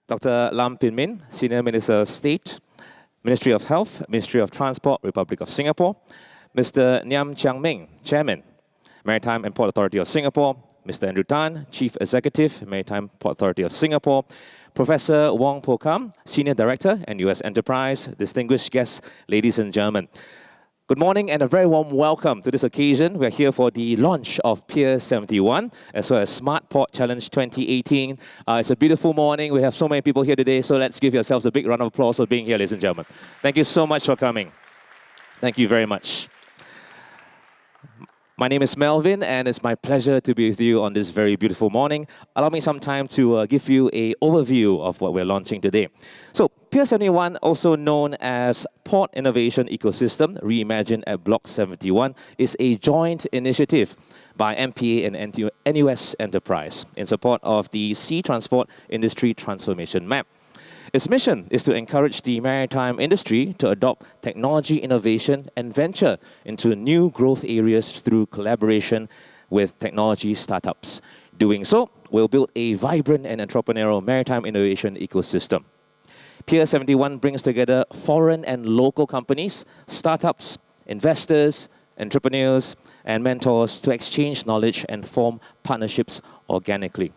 Dr. Lam Pin Min, Senior Minister of State, Ministry of Health, Ministry of Transport, Republic of Singapore. Mr. Ngiam Chiang Ming, Chairman, Maritime and Port Authority of Singapore. Mr. Andrew Tan, Chief Executive, Maritime Port Authority of Singapore. Professor Wong Po Kam, Senior Director and US Enterprise. Distinguished guests, ladies and gentlemen. Good morning and a very warm welcome to this occasion. We're here for the launch of Pier 71 as well as Smart Port Challenge 2018. It's a beautiful morning. We have so many people here today, so let's give yourselves a big round of applause for being here, ladies and gentlemen. Thank you so much for coming. Thank you very much. My name is Melvin, and it's my pleasure to be with you on this very beautiful morning. Allow me some time to give you an overview of what we're launching today. So, Pier 71, also known as Port Innovation Ecosystem, Reimagined at Block 71, is a joint initiative by MPA and NUS Enterprise in support of the Sea Transport Industry Transformation Map. Its mission is to encourage the maritime industry to adopt technology innovation and venture into new growth areas through collaboration with technology startups. Doing so will build a vibrant and entrepreneurial maritime innovation ecosystem. Pier 71 brings together foreign and local companies, startups, investors, entrepreneurs, and mentors to exchange knowledge and form partnerships organically.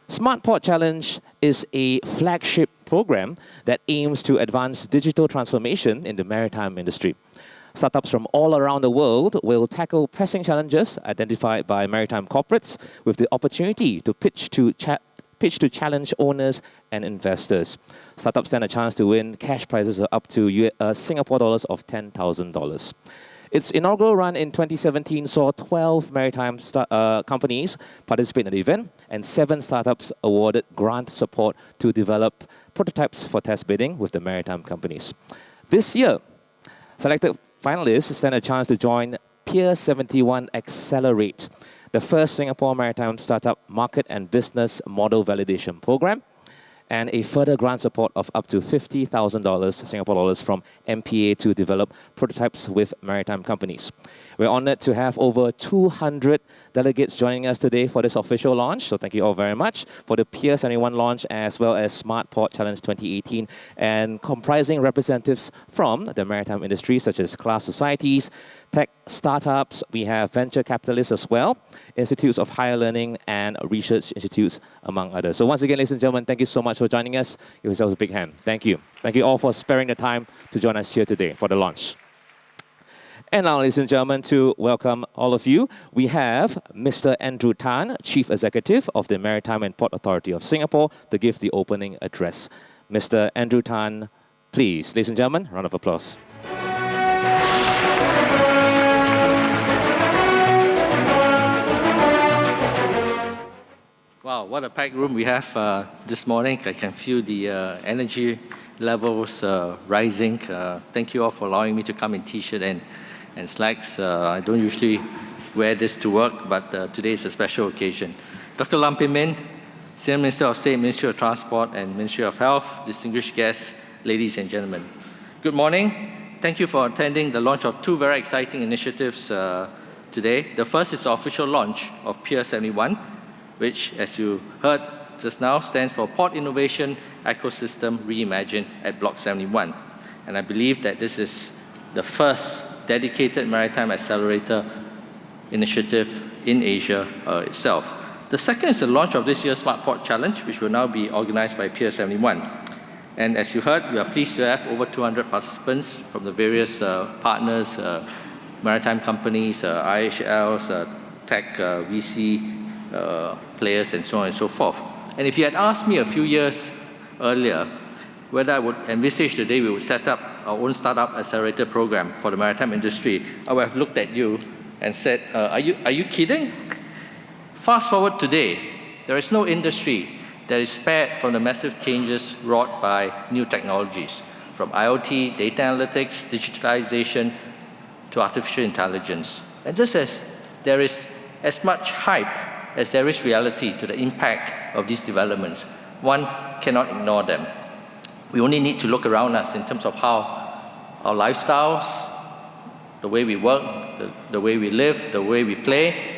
Smart Port Challenge is a flagship program that aims to advance digital transformation in the maritime industry. Startups from all around the world will tackle pressing challenges identified by maritime corporates with the opportunity to pitch to challenge owners and investors. Startups stand a chance to win cash prizes of up to Singapore dollars of $10,000. Its inaugural run in 2017 saw 12 maritime companies participate in the event, and 7 startups awarded grant support to develop prototypes for test bidding with the maritime companies. This year, selected finalists stand a chance to join Pier 71 Accelerate, the first Singapore maritime startup market and business model validation program, and a further grant support of up to $50,000 Singapore dollars from MPA to develop prototypes with maritime companies. We're honored to have over 200 delegates joining us today for this official launch, so thank you all very much for the Pier 71 launch as well as Smart Port Challenge 2018, and comprising representatives from the maritime industry such as class societies, tech startups, we have venture capitalists as well, institutes of higher learning and research institutes, among others. So once again, ladies and gentlemen, thank you so much for joining us. Give yourselves a big hand. Thank you. Thank you all for sparing the time to join us here today for the launch. And now, ladies and gentlemen, to welcome all of you, we have Mr. Andrew Tan, Chief Executive of the Maritime and Port Authority of Singapore, to give the opening address. Mr. Andrew Tan, please. Ladies and gentlemen, round of applause. Wow, what a packed room we have this morning. I can feel the energy levels rising. Thank you all for allowing me to come in t-shirt and slacks. I don't usually wear this to work, but today is a special occasion. Dr. Lam Pin Min, Senior Minister of State, Ministry of Transport and Ministry of Health, distinguished guests, ladies and gentlemen. Good morning. Thank you for attending the launch of 2 very exciting initiatives today. The first is the official launch of Pier 71, which, as you heard just now, stands for Port Innovation Ecosystem Reimagined at Block 71. And I believe that this is the first dedicated maritime accelerator initiative in Asia itself. The second is the launch of this year's Smart Port Challenge, which will now be organized by Pier 71. And as you heard, we are pleased to have over 200 participants from the various partners, maritime companies, IHLs, tech, VC, players, and so on and so forth. And if you had asked me a few years earlier whether I would envisage the day we would set up our own startup accelerator program for the maritime industry, I would have looked at you and said, are you kidding? Fast forward today, there is no industry that is spared from the massive changes wrought by new technologies, from IoT, data analytics, digitalization, to artificial intelligence. And just as there is as much hype as there is reality to the impact of these developments, one cannot ignore them. We only need to look around us in terms of how our lifestyles, the way we work, the way we live, the way we play,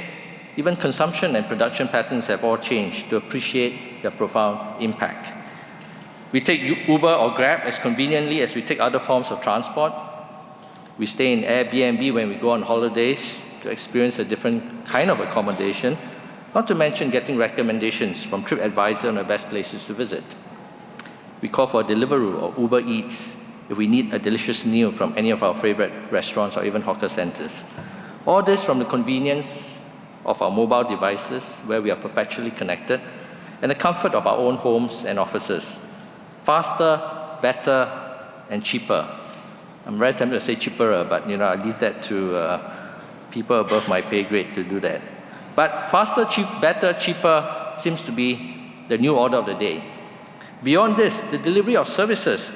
even consumption and production patterns have all changed to appreciate their profound impact. We take Uber or Grab as conveniently as we take other forms of transport. We stay in Airbnb when we go on holidays to experience a different kind of accommodation, not to mention getting recommendations from TripAdvisor on the best places to visit. We call for Deliveroo or Uber Eats if we need a delicious meal from any of our favorite restaurants or even hawker centers. All this from the convenience of our mobile devices, where we are perpetually connected, and the comfort of our own homes and offices. Faster, better, and cheaper. I'm very tempted to say cheaper, but I leave that to people above my pay grade to do that. But faster, better, cheaper seems to be the new order of the day. Beyond this, the delivery of services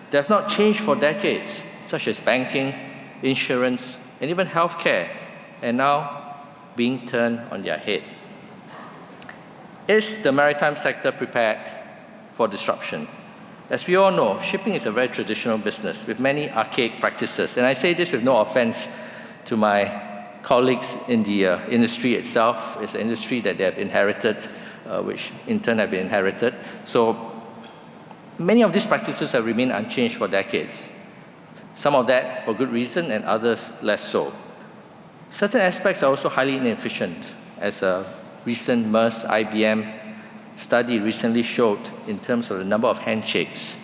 that have not changed for decades, such as banking, insurance, and even healthcare, and now being turned on their head. Is the maritime sector prepared for disruption? As we all know, shipping is a very traditional business with many archaic practices. And I say this with no offense to my colleagues in the industry itself. It's an industry that they have inherited, which in turn have been inherited. So many of these practices have remained unchanged for decades. Some of that for good reason and others less so. Certain aspects are also highly inefficient, as a recent MERS IBM study recently showed in terms of the number of handshakes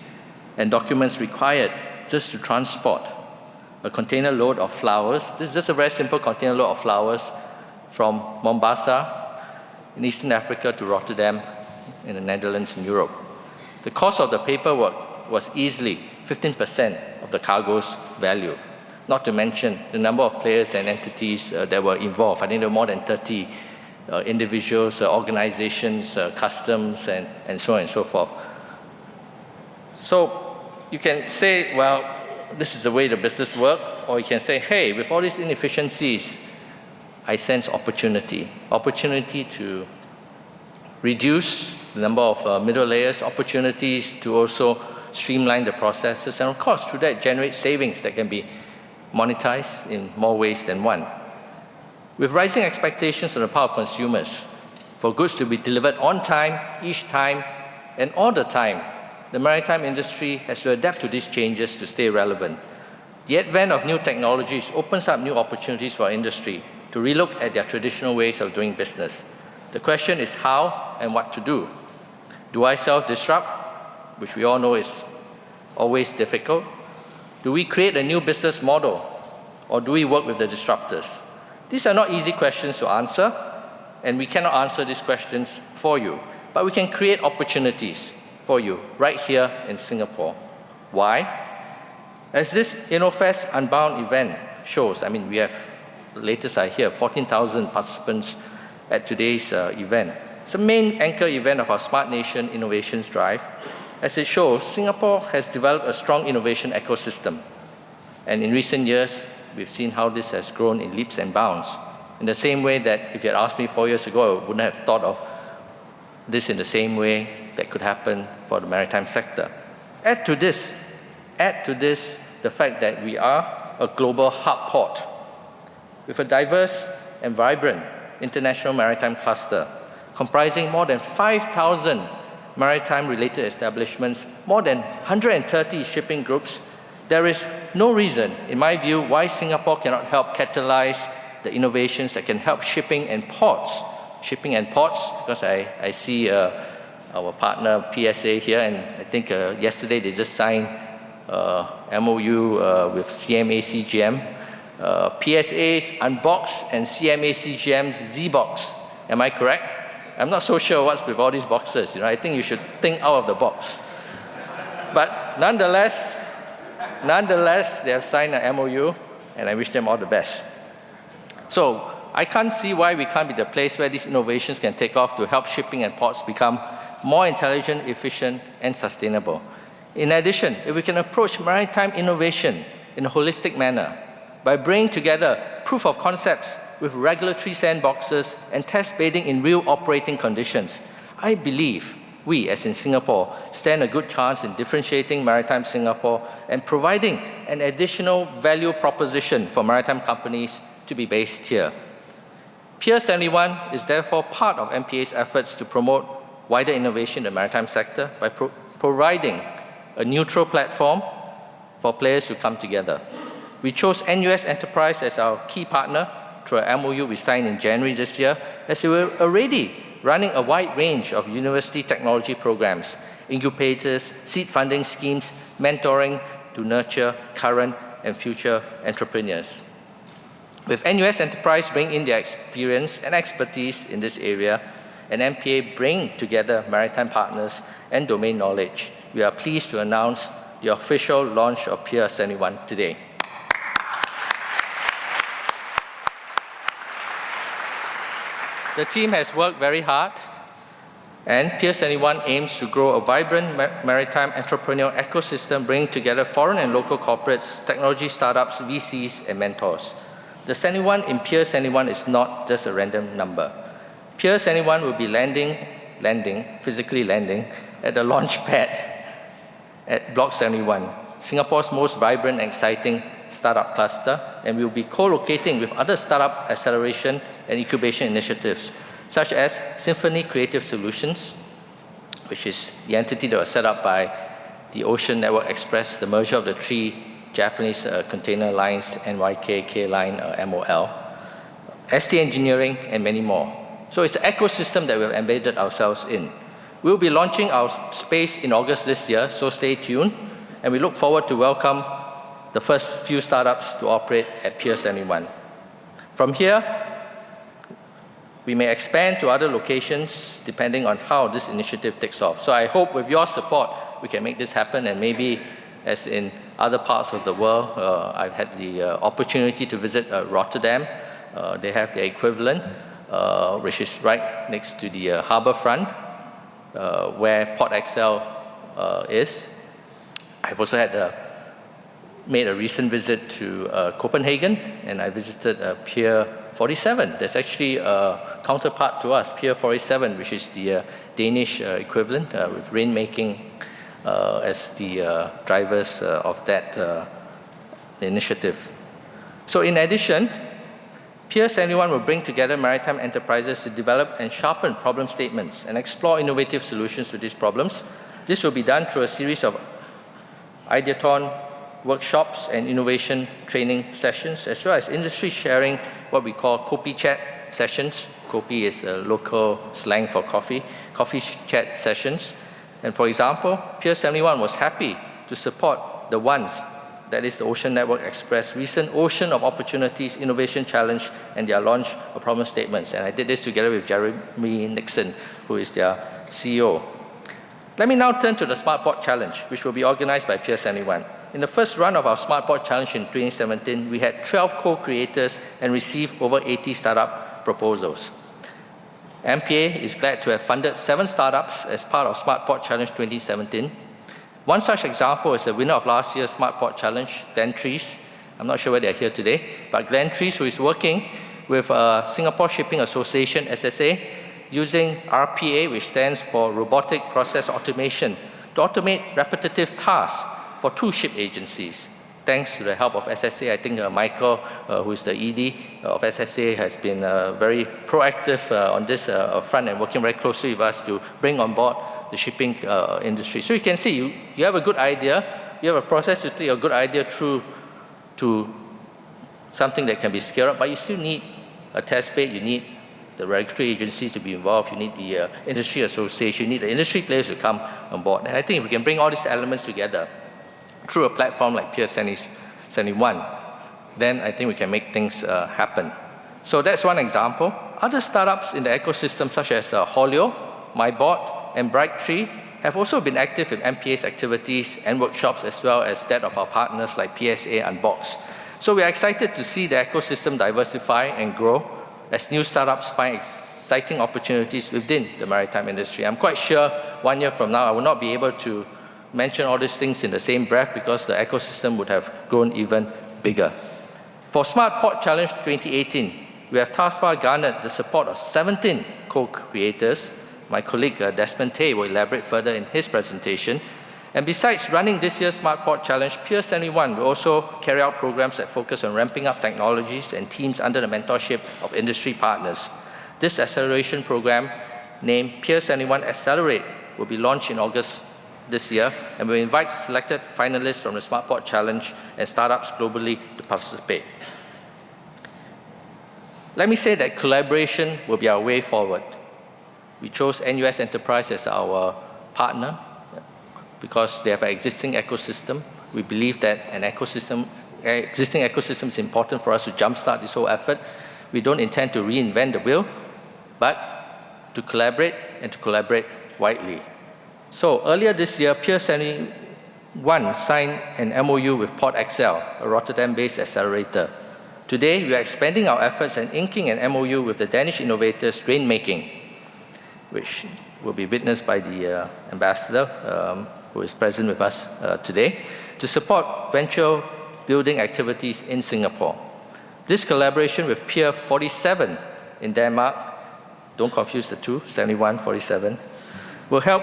and documents required just to transport a container load of flowers. This is just a very simple container load of flowers from Mombasa in Eastern Africa to Rotterdam in the Netherlands in Europe. The cost of the paperwork was easily 15% of the cargo's value, not to mention the number of players and entities that were involved. I think there were more than 30 individuals, organizations, customs, and so on and so forth. So you can say, well, this is the way the business works, or you can say, hey, with all these inefficiencies, I sense opportunity. Opportunity to reduce the number of middle layers, opportunities to also streamline the processes, and of course, through that, generate savings that can be monetized in more ways than one. With rising expectations on the part of consumers for goods to be delivered on time, each time, and all the time, the maritime industry has to adapt to these changes to stay relevant. The advent of new technologies opens up new opportunities for our industry to relook at their traditional ways of doing business. The question is how and what to do. Do I self-disrupt, which we all know is always difficult? Do we create a new business model, or do we work with the disruptors? These are not easy questions to answer, and we cannot answer these questions for you. But we can create opportunities for you right here in Singapore. Why? As this InnovFest Unbound event shows, we have, the latest I hear, 14,000 participants at today's event. It's the main anchor event of our Smart Nation Innovations Drive. As it shows, Singapore has developed a strong innovation ecosystem. And in recent years, we've seen how this has grown in leaps and bounds. In the same way that if you had asked me 4 years ago, I wouldn't have thought of this in the same way that could happen for the maritime sector. Add to this the fact that we are a global hub port with a diverse and vibrant international maritime cluster comprising more than 5,000 maritime-related establishments, more than 130 shipping groups. There is no reason, in my view, why Singapore cannot help catalyze the innovations that can help shipping and ports. Shipping and ports, because I see our partner PSA here, and I think yesterday they just signed MOU with CMA CGM. PSA's Unbox and CMA CGM's Z-Box. Am I correct? I'm not so sure what's with all these boxes. I think you should think out of the box. But nonetheless, they have signed an MOU, and I wish them all the best. So I can't see why we can't be the place where these innovations can take off to help shipping and ports become more intelligent, efficient, and sustainable. In addition, if we can approach maritime innovation in a holistic manner by bringing together proof of concepts with regulatory sandboxes and test bedding in real operating conditions, I believe we, as in Singapore, stand a good chance in differentiating Maritime Singapore and providing an additional value proposition for maritime companies to be based here. Pier 71 is therefore part of MPA's efforts to promote wider innovation in the maritime sector by providing a neutral platform for players to come together. We chose NUS Enterprise as our key partner through an MOU we signed in January this year, as we were already running a wide range of university technology programs, incubators, seed funding schemes, mentoring to nurture current and future entrepreneurs. With NUS Enterprise bringing in their experience and expertise in this area, and MPA bringing together maritime partners and domain knowledge, we are pleased to announce the official launch of Pier 71 today. The team has worked very hard, and Pier 71 aims to grow a vibrant maritime entrepreneurial ecosystem, bringing together foreign and local corporates, technology startups, VCs, and mentors. The 71 in Pier 71 is not just a random number. Pier 71 will be physically landing, at the launch pad at Block 71, Singapore's most vibrant and exciting startup cluster, and will be co-locating with other startup acceleration and incubation initiatives, such as Symphony Creative Solutions, which is the entity that was set up by the Ocean Network Express, the merger of the three Japanese container lines, NYK, K-Line, MOL, ST Engineering, and many more. So it's an ecosystem that we've embedded ourselves in. We'll be launching our space in August this year, so stay tuned, and we look forward to welcome the first few startups to operate at Pier 71. From here, we may expand to other locations depending on how this initiative takes off. So I hope with your support, we can make this happen, and maybe as in other parts of the world, I've had the opportunity to visit Rotterdam. They have their equivalent, which is right next to the harbour front, where Port XL is. I've also made a recent visit to Copenhagen, and I visited Pier 47. There's actually a counterpart to us, Pier 47, which is the Danish equivalent, with Rainmaking as the drivers of that initiative. So in addition, Pier 71 will bring together maritime enterprises to develop and sharpen problem statements and explore innovative solutions to these problems. This will be done through a series of ideathon workshops and innovation training sessions, as well as industry sharing, what we call Kopi Chat sessions. Kopi is a local slang for coffee chat sessions. And for example, Pier 71 was happy to support the ones, that is the Ocean Network Express, recent Ocean of Opportunities Innovation Challenge and their launch of problem statements. And I did this together with Jeremy Nixon, who is their CEO. Let me now turn to the Smart Port Challenge, which will be organized by Pier 71. In the first run of our Smart Port Challenge in 2017, we had 12 co-creators and received over 80 startup proposals. MPA is glad to have funded 7 startups as part of Smart Port Challenge 2017. One such example is the winner of last year's Smart Port Challenge, Glenn Trees. I'm not sure whether they're here today, but Glenn Trees, who is working with Singapore Shipping Association, SSA, using RPA, which stands for Robotic Process Automation, to automate repetitive tasks for 2 ship agencies. Thanks to the help of SSA, I think Michael, who is the ED of SSA, has been very proactive on this front and working very closely with us to bring on board the shipping industry. So you can see, you have a good idea, you have a process to take a good idea through to something that can be scaled up, but you still need a test bed, you need the regulatory agencies to be involved, you need the industry association, you need the industry players to come on board. And I think if we can bring all these elements together through a platform like Pier 71, then I think we can make things happen. So that's one example. Other startups in the ecosystem, such as Haulio, MyBot, and Brighttree, have also been active in MPA's activities and workshops, as well as that of our partners like PSA Unbox. So we are excited to see the ecosystem diversify and grow as new startups find exciting opportunities within the maritime industry. I'm quite sure 1 year from now, I will not be able to mention all these things in the same breath because the ecosystem would have grown even bigger. For Smart Port Challenge 2018, we have thus far garnered the support of 17 co-creators. My colleague Desmond Tay will elaborate further in his presentation. And besides running this year's Smart Port Challenge, Pier 71 will also carry out programs that focus on ramping up technologies and teams under the mentorship of industry partners. This acceleration program, named Pier 71 Accelerate, will be launched in August this year, and we'll invite selected finalists from the Smart Port Challenge and startups globally to participate. Let me say that collaboration will be our way forward. We chose NUS Enterprise as our partner because they have an existing ecosystem. We believe that an existing ecosystem is important for us to jumpstart this whole effort. We don't intend to reinvent the wheel, but to collaborate and to collaborate widely. So earlier this year, Pier 71 signed an MOU with Port Excel, a Rotterdam-based accelerator. Today, we are expanding our efforts and inking an MOU with the Danish innovators Reimagined, which will be witnessed by the ambassador who is present with us today, to support venture building activities in Singapore. This collaboration with Pier 47 in Denmark, don't confuse the two, 71, 47, will help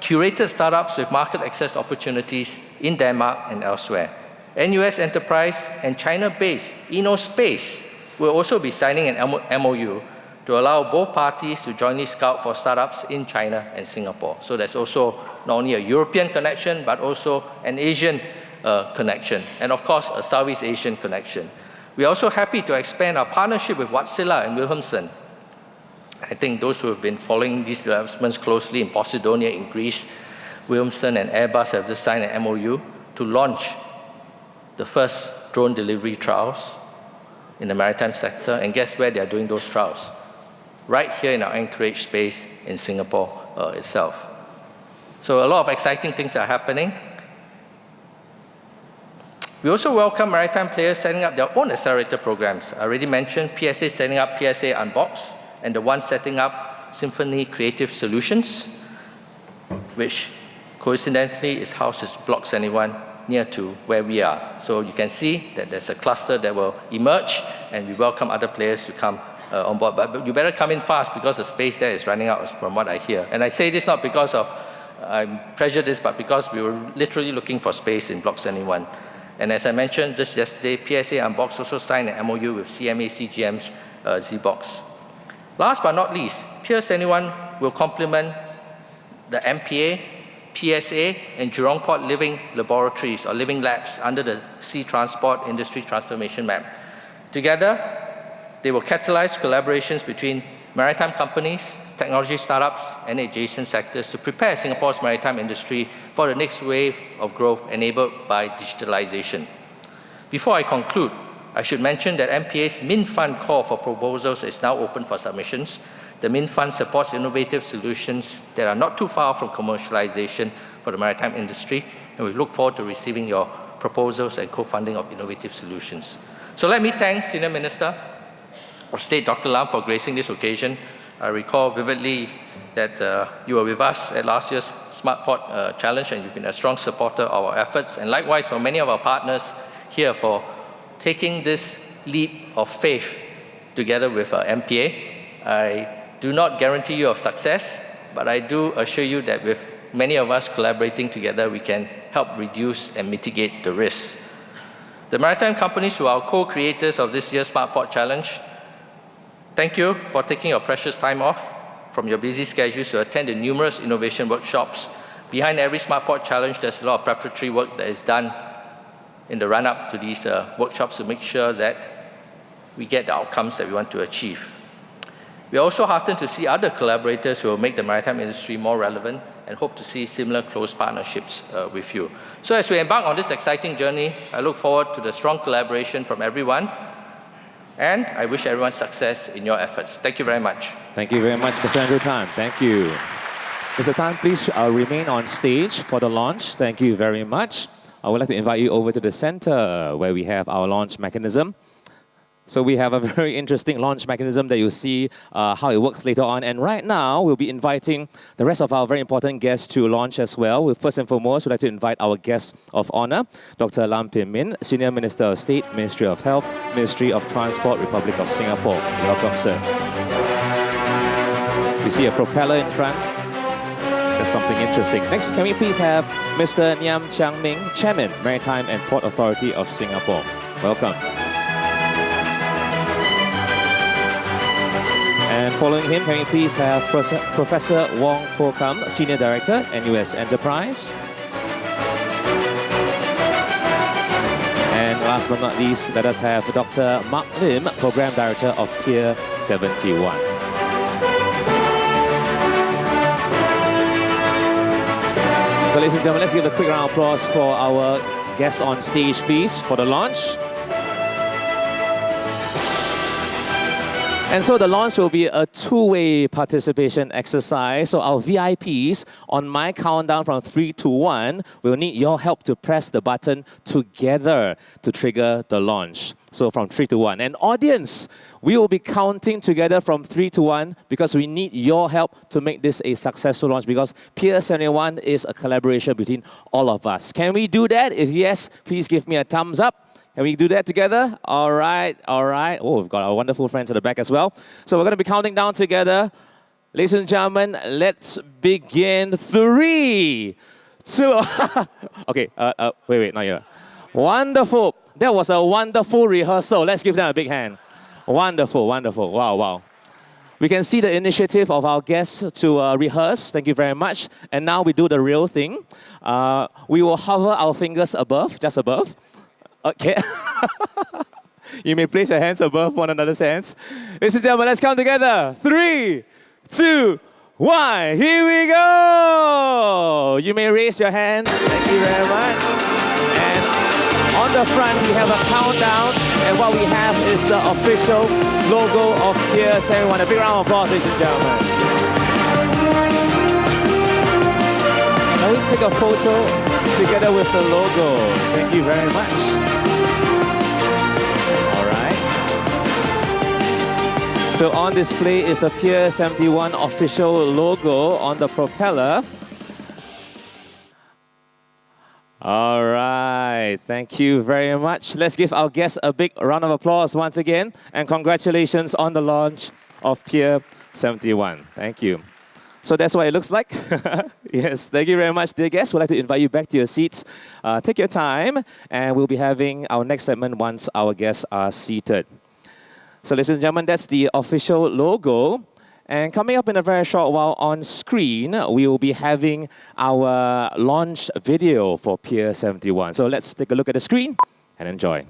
curated startups with market access opportunities in Denmark and elsewhere. NUS Enterprise and China-based InnoSpace will also be signing an MOU to allow both parties to jointly scout for startups in China and Singapore. So there's also not only a European connection, but also an Asian connection, and of course, a Southeast Asian connection. We are also happy to expand our partnership with Wärtsilä and Wilhelmsen. I think those who have been following these developments closely in Posidonia in Greece, Wilhelmsen and Airbus have just signed an MOU to launch the first drone delivery trials in the maritime sector, and guess where they are doing those trials? Right here in our Anchorage space in Singapore itself. So a lot of exciting things are happening. We also welcome maritime players setting up their own accelerator programs. I already mentioned PSA setting up PSA Unbound, and the one setting up Symphony Creative Solutions, which coincidentally is housed at Block 71 near to where we are. So you can see that there's a cluster that will emerge, and we welcome other players to come on board. But you better come in fast because the space there is running out from what I hear. And I say this not because of I'm prejudiced, but because we were literally looking for space in Block 71. And as I mentioned just yesterday, PSA Unbox also signed an MOU with CMA CGM's Z-Box. Last but not least, Pier 71 will complement the MPA, PSA, and Jurong Port Living Laboratories, or Living Labs, under the Sea Transport Industry Transformation Map. Together, they will catalyze collaborations between maritime companies, technology startups, and adjacent sectors to prepare Singapore's maritime industry for the next wave of growth enabled by digitalization. Before I conclude, I should mention that MPA's Min Fund call for proposals is now open for submissions. The Min Fund supports innovative solutions that are not too far from commercialization for the maritime industry, and we look forward to receiving your proposals and co-funding of innovative solutions. So let me thank Senior Minister of State Dr. Lam for gracing this occasion. I recall vividly that you were with us at last year's Smart Port Challenge, and you've been a strong supporter of our efforts, and likewise for many of our partners here for taking this leap of faith together with MPA. I do not guarantee you of success, but I do assure you that with many of us collaborating together, we can help reduce and mitigate the risks. The maritime companies who are co-creators of this year's Smart Port Challenge, thank you for taking your precious time off from your busy schedules to attend the numerous innovation workshops. Behind every Smart Port Challenge, there's a lot of preparatory work that is done in the run-up to these workshops to make sure that we get the outcomes that we want to achieve. We are also heartened to see other collaborators who will make the maritime industry more relevant and hope to see similar close partnerships with you. So as we embark on this exciting journey, I look forward to the strong collaboration from everyone, and I wish everyone success in your efforts. Thank you very much. Thank you very much, Mr. Andrew Tan. Thank you. Mr. Tan, please remain on stage for the launch. Thank you very much. I would like to invite you over to the center where we have our launch mechanism. So we have a very interesting launch mechanism that you'll see how it works later on. And right now, we'll be inviting the rest of our very important guests to launch as well. First and foremost, we'd like to invite our guest of honor, Dr. Lam Pin Min, Senior Minister of State, Ministry of Health, Ministry of Transport, Republic of Singapore. Welcome, sir. We see a propeller in front. That's something interesting. Next, can we please have Mr. Ngiam Chiang Ming, Chairman, Maritime and Port Authority of Singapore. Welcome. And following him, can we please have Professor Wong Ho Kam, Senior Director, NUS Enterprise. And last but not least, let us have Dr. Mark Lim, Program Director of Pier 71. So ladies and gentlemen, let's give a quick round of applause for our guests on stage, please, for the launch. And so the launch will be a two-way participation exercise. So our VIPs, on my countdown from 3 to 1, will need your help to press the button together to trigger the launch. So from 3 to 1. And audience, we will be counting together from 3 to 1 because we need your help to make this a successful launch, because Pier 71 is a collaboration between all of us. Can we do that? If yes, please give me a thumbs up. Can we do that together? All right, all right. Oh, we've got our wonderful friends at the back as well. So we're going to be counting down together. Ladies and gentlemen, let's begin. 3, 2, okay, wait, not yet. Wonderful. That was a wonderful rehearsal. Let's give them a big hand. Wonderful, wonderful. Wow, wow. We can see the initiative of our guests to rehearse. Thank you very much. And now we do the real thing. We will hover our fingers above, just above. Okay. You may place your hands above one another's hands. Ladies and gentlemen, let's count together. 3, 2, 1. Here we go. You may raise your hands. Thank you very much. And on the front, we have a countdown. And what we have is the official logo of Pier 71. A big round of applause, ladies and gentlemen. Now we take a photo together with the logo. Thank you very much. So on display is the Pier 71 official logo on the propeller. All right, thank you very much. Let's give our guests a big round of applause once again, and congratulations on the launch of Pier 71. Thank you. So that's what it looks like. Yes, thank you very much, dear guests. We'd like to invite you back to your seats. Take your time, and we'll be having our next segment once our guests are seated. So ladies and gentlemen, that's the official logo. And coming up in a very short while on screen, we will be having our launch video for Pier 71. So let's take a look at the screen and enjoy.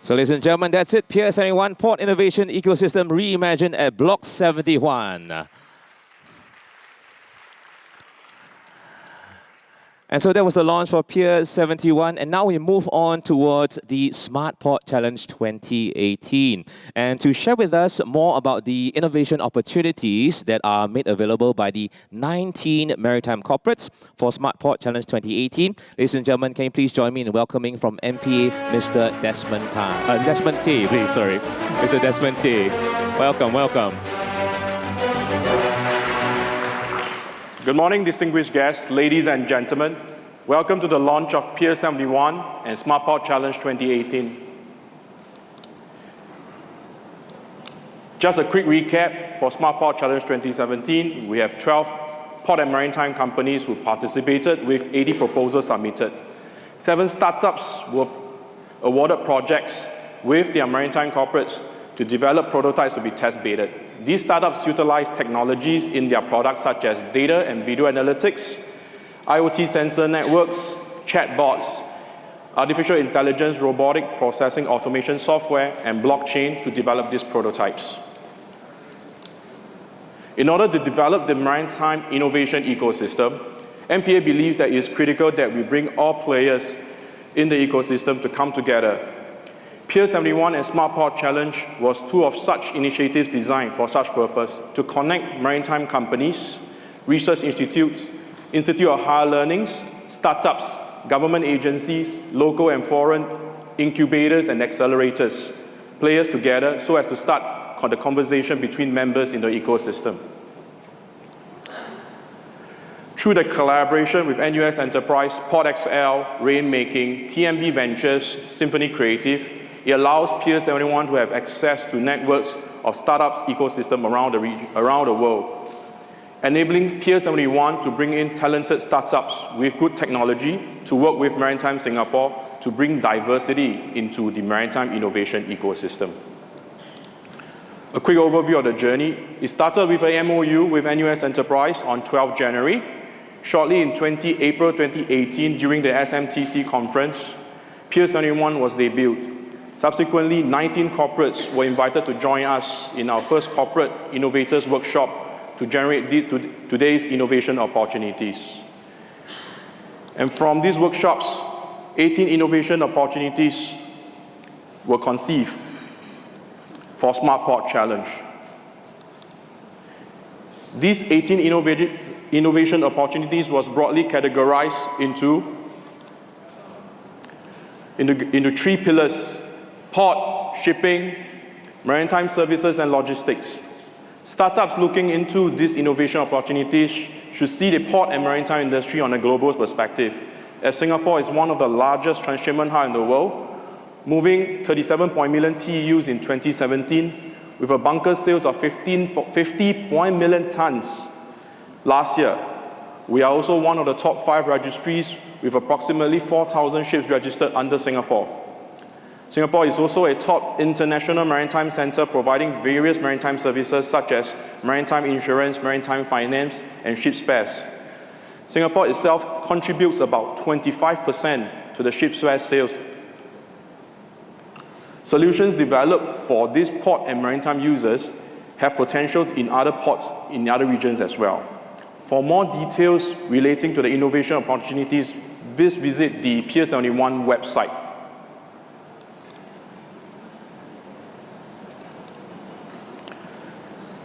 So ladies and gentlemen, that's it. Pier 71 Port Innovation Ecosystem Reimagined at Block 71. And so that was the launch for Pier 71, and now we move on towards the Smart Port Challenge 2018. And to share with us more about the innovation opportunities that are made available by the 19 maritime corporates for Smart Port Challenge 2018, ladies and gentlemen, can you please join me in welcoming from MPA, Mr. Desmond T, please, sorry. Mr. Desmond T. Welcome, welcome. Good morning, distinguished guests, ladies and gentlemen. Welcome to the launch of Pier 71 and Smart Port Challenge 2018. Just a quick recap for Smart Port Challenge 2017. We have 12 port and maritime companies who participated with 80 proposals submitted. 7 startups were awarded projects with their maritime corporates to develop prototypes to be test-baited. These startups utilize technologies in their products such as data and video analytics, IoT sensor networks, chatbots, artificial intelligence, robotic processing automation software, and blockchain to develop these prototypes. In order to develop the maritime innovation ecosystem, MPA believes that it is critical that we bring all players in the ecosystem to come together. Pier 71 and Smart Port Challenge was two of such initiatives designed for such purpose to connect maritime companies, research institutes, Institute of Higher Learnings, startups, government agencies, local and foreign incubators and accelerators, players together so as to start the conversation between members in the ecosystem. Through the collaboration with NUS Enterprise, PortXL, Rainmaking, TMB Ventures, Symphony Creative, it allows Pier 71 to have access to networks of startups ecosystem around the world, enabling Pier 71 to bring in talented startups with good technology to work with Maritime Singapore to bring diversity into the maritime innovation ecosystem. A quick overview of the journey. It started with a MOU with NUS Enterprise on 12 January. Shortly in April 2018, during the SMTC conference, Pier 71 was debuted. Subsequently, 19 corporates were invited to join us in our first corporate innovators workshop to generate today's innovation opportunities. And from these workshops, 18 innovation opportunities were conceived for Smart Port Challenge. These 18 innovation opportunities was broadly categorized into three pillars: port, shipping, maritime services, and logistics. Startups looking into these innovation opportunities should see the port and maritime industry on a global perspective, as Singapore is one of the largest transshipment hubs in the world, moving 37 million TEUs in 2017, with a bunker sales of 50 million tons last year. We are also one of the top 5 registries with approximately 4,000 ships registered under Singapore. Singapore is also a top international maritime center providing various maritime services such as maritime insurance, maritime finance, and ship spares. Singapore itself contributes about 25% to the ship spare sales. Solutions developed for these port and maritime users have potential in other ports in other regions as well. For more details relating to the innovation opportunities, please visit the Pier 71 website.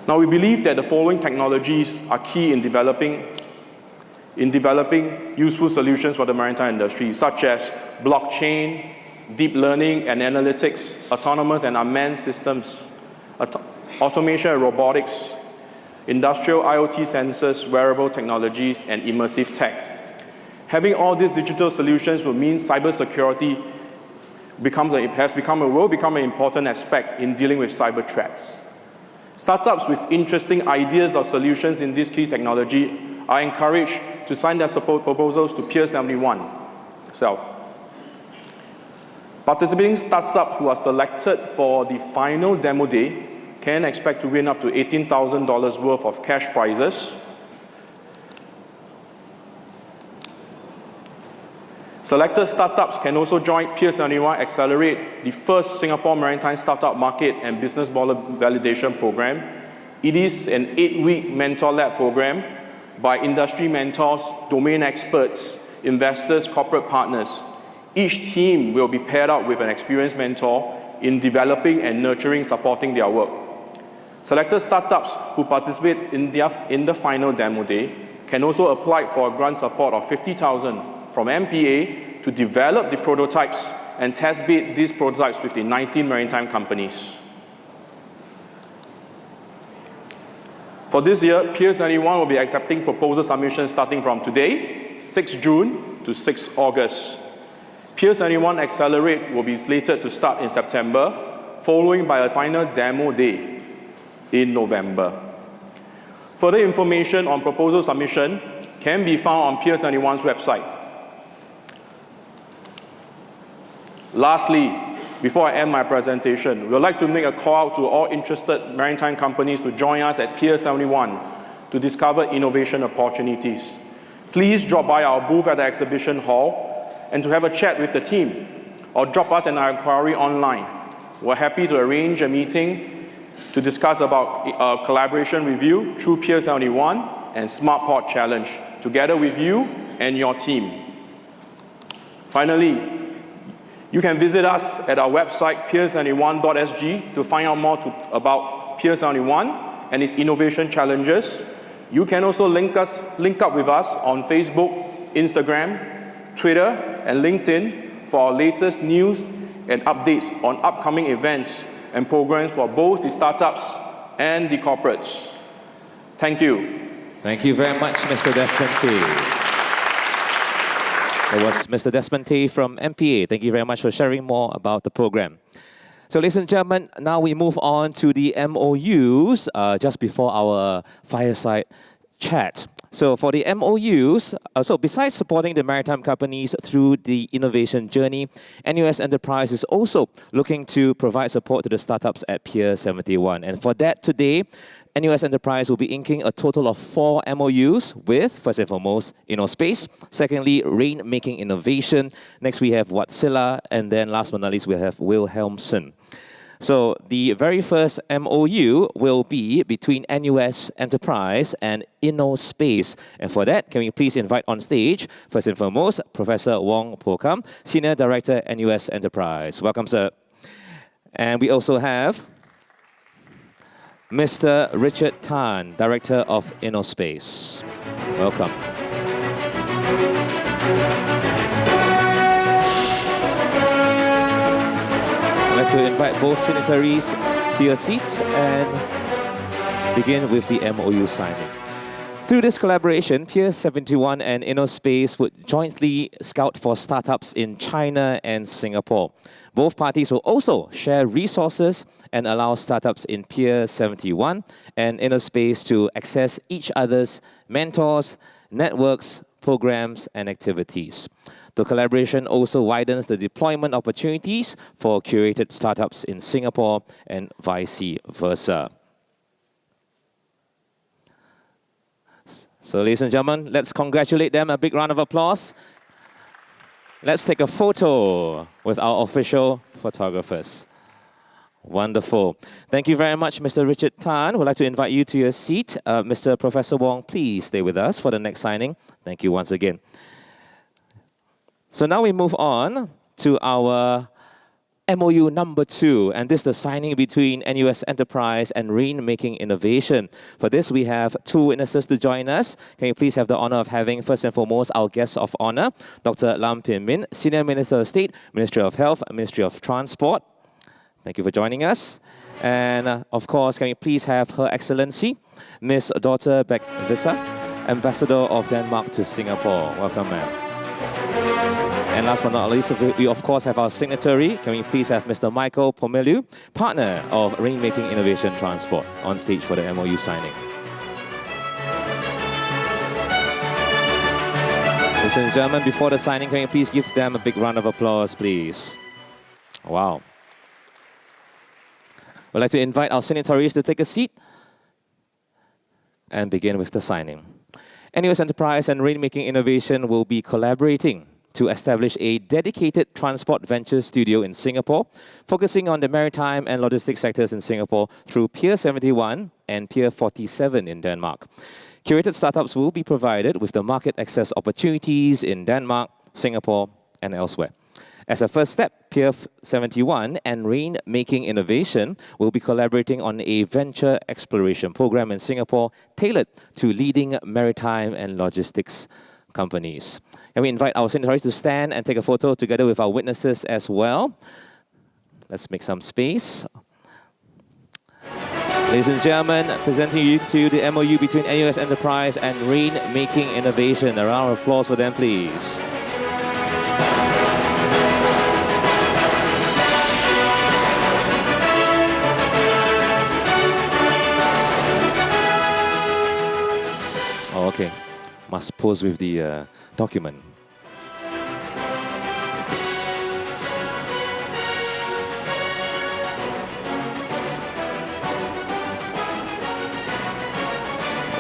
Now, we believe that the following technologies are key in developing useful solutions for the maritime industry, such as blockchain, deep learning and analytics, autonomous and unmanned systems, automation and robotics, industrial IoT sensors, wearable technologies, and immersive tech. Having all these digital solutions will mean cybersecurity will become an important aspect in dealing with cyber threats. Startups with interesting ideas or solutions in this key technology are encouraged to sign their support proposals to Pier 71 itself. Participating startups who are selected for the final demo day can expect to win up to $18,000 worth of cash prizes. Selected startups can also join Pier 71 Accelerate, the first Singapore Maritime Startup Market and Business Model Validation Program. It is an 8-week mentor lab program by industry mentors, domain experts, investors, corporate partners. Each team will be paired up with an experienced mentor in developing and nurturing, supporting their work. Selected startups who participate in the final demo day can also apply for a grant support of $50,000 from MPA to develop the prototypes and test bid these prototypes with the 19 maritime companies. For this year, Pier 71 will be accepting proposal submissions starting from today, 6 June to 6 August. Pier 71 Accelerate will be slated to start in September, following by a final demo day in November. Further information on proposal submission can be found on Pier 71's website. Lastly, before I end my presentation, we would like to make a call out to all interested maritime companies to join us at Pier 71 to discover innovation opportunities. Please drop by our booth at the exhibition hall and to have a chat with the team, or drop us an inquiry online. We're happy to arrange a meeting to discuss about collaboration with you through Pier 71 and Smart Port Challenge, together with you and your team. Finally, you can visit us at our website, pier71.sg, to find out more about Pier 71 and its innovation challenges. You can also link up with us on Facebook, Instagram, Twitter, and LinkedIn for our latest news and updates on upcoming events and programs for both the startups and the corporates. Thank you. Thank you very much, Mr. Desmond Tay. That was Mr. Desmond Tay from MPA. Thank you very much for sharing more about the program. So, ladies and gentlemen, now we move on to the MOUs just before our fireside chat. So, for the MOUs, besides supporting the maritime companies through the innovation journey, NUS Enterprise is also looking to provide support to the startups at Pier 71. And for that today, NUS Enterprise will be inking a total of 4 MOUs with, first and foremost, InnoSpace. Secondly, Rainmaking Innovation. Next, we have Wärtsilä. And then last but not least, we have Wilhelmsen. So the very first MOU will be between NUS Enterprise and InnoSpace. And for that, can we please invite on stage, first and foremost, Professor Wong Po Kam, Senior Director, NUS Enterprise. Welcome, sir. And we also have Mr. Richard Tan, Director of InnoSpace. Welcome. I'd like to invite both signatories to your seats and begin with the MOU signing. Through this collaboration, Pier 71 and InnoSpace would jointly scout for startups in China and Singapore. Both parties will also share resources and allow startups in Pier 71 and InnoSpace to access each other's mentors, networks, programs, and activities. The collaboration also widens the deployment opportunities for curated startups in Singapore and vice versa. So, ladies and gentlemen, let's congratulate them. A big round of applause. Let's take a photo with our official photographers. Wonderful. Thank you very much, Mr. Richard Tan. We'd like to invite you to your seat. Mr. Professor Wong, please stay with us for the next signing. Thank you once again. So now we move on to our MOU number 2, and this is the signing between NUS Enterprise and Rainmaking Innovation. For this, we have 2 witnesses to join us. Can you please have the honor of having, first and foremost, our guest of honor, Dr. Lam Pin Min, Senior Minister of State, Ministry of Health, Ministry of Transport. Thank you for joining us. And of course, can we please have Her Excellency, Ms. Dorte Bech Visser, Ambassador of Denmark to Singapore. Welcome, ma'am. And last but not least, we of course have our signatory. Can we please have Mr. Michael Pomelu, partner of Rainmaking Innovation Transport, on stage for the MOU signing. Ladies and gentlemen, before the signing, can you please give them a big round of applause, please? Wow. We'd like to invite our signatories to take a seat and begin with the signing. NUS Enterprise and Rainmaking Innovation will be collaborating to establish a dedicated transport venture studio in Singapore, focusing on the maritime and logistics sectors in Singapore through Pier 71 and Pier 47 in Denmark. Curated startups will be provided with the market access opportunities in Denmark, Singapore, and elsewhere. As a first step, Pier 71 and Rainmaking Innovation will be collaborating on a venture exploration program in Singapore tailored to leading maritime and logistics companies. Can we invite our signatories to stand and take a photo together with our witnesses as well? Let's make some space. Ladies and gentlemen, presenting you to the MOU between NUS Enterprise and Rainmaking Innovation. A round of applause for them, please. Oh, okay. Must pose with the document.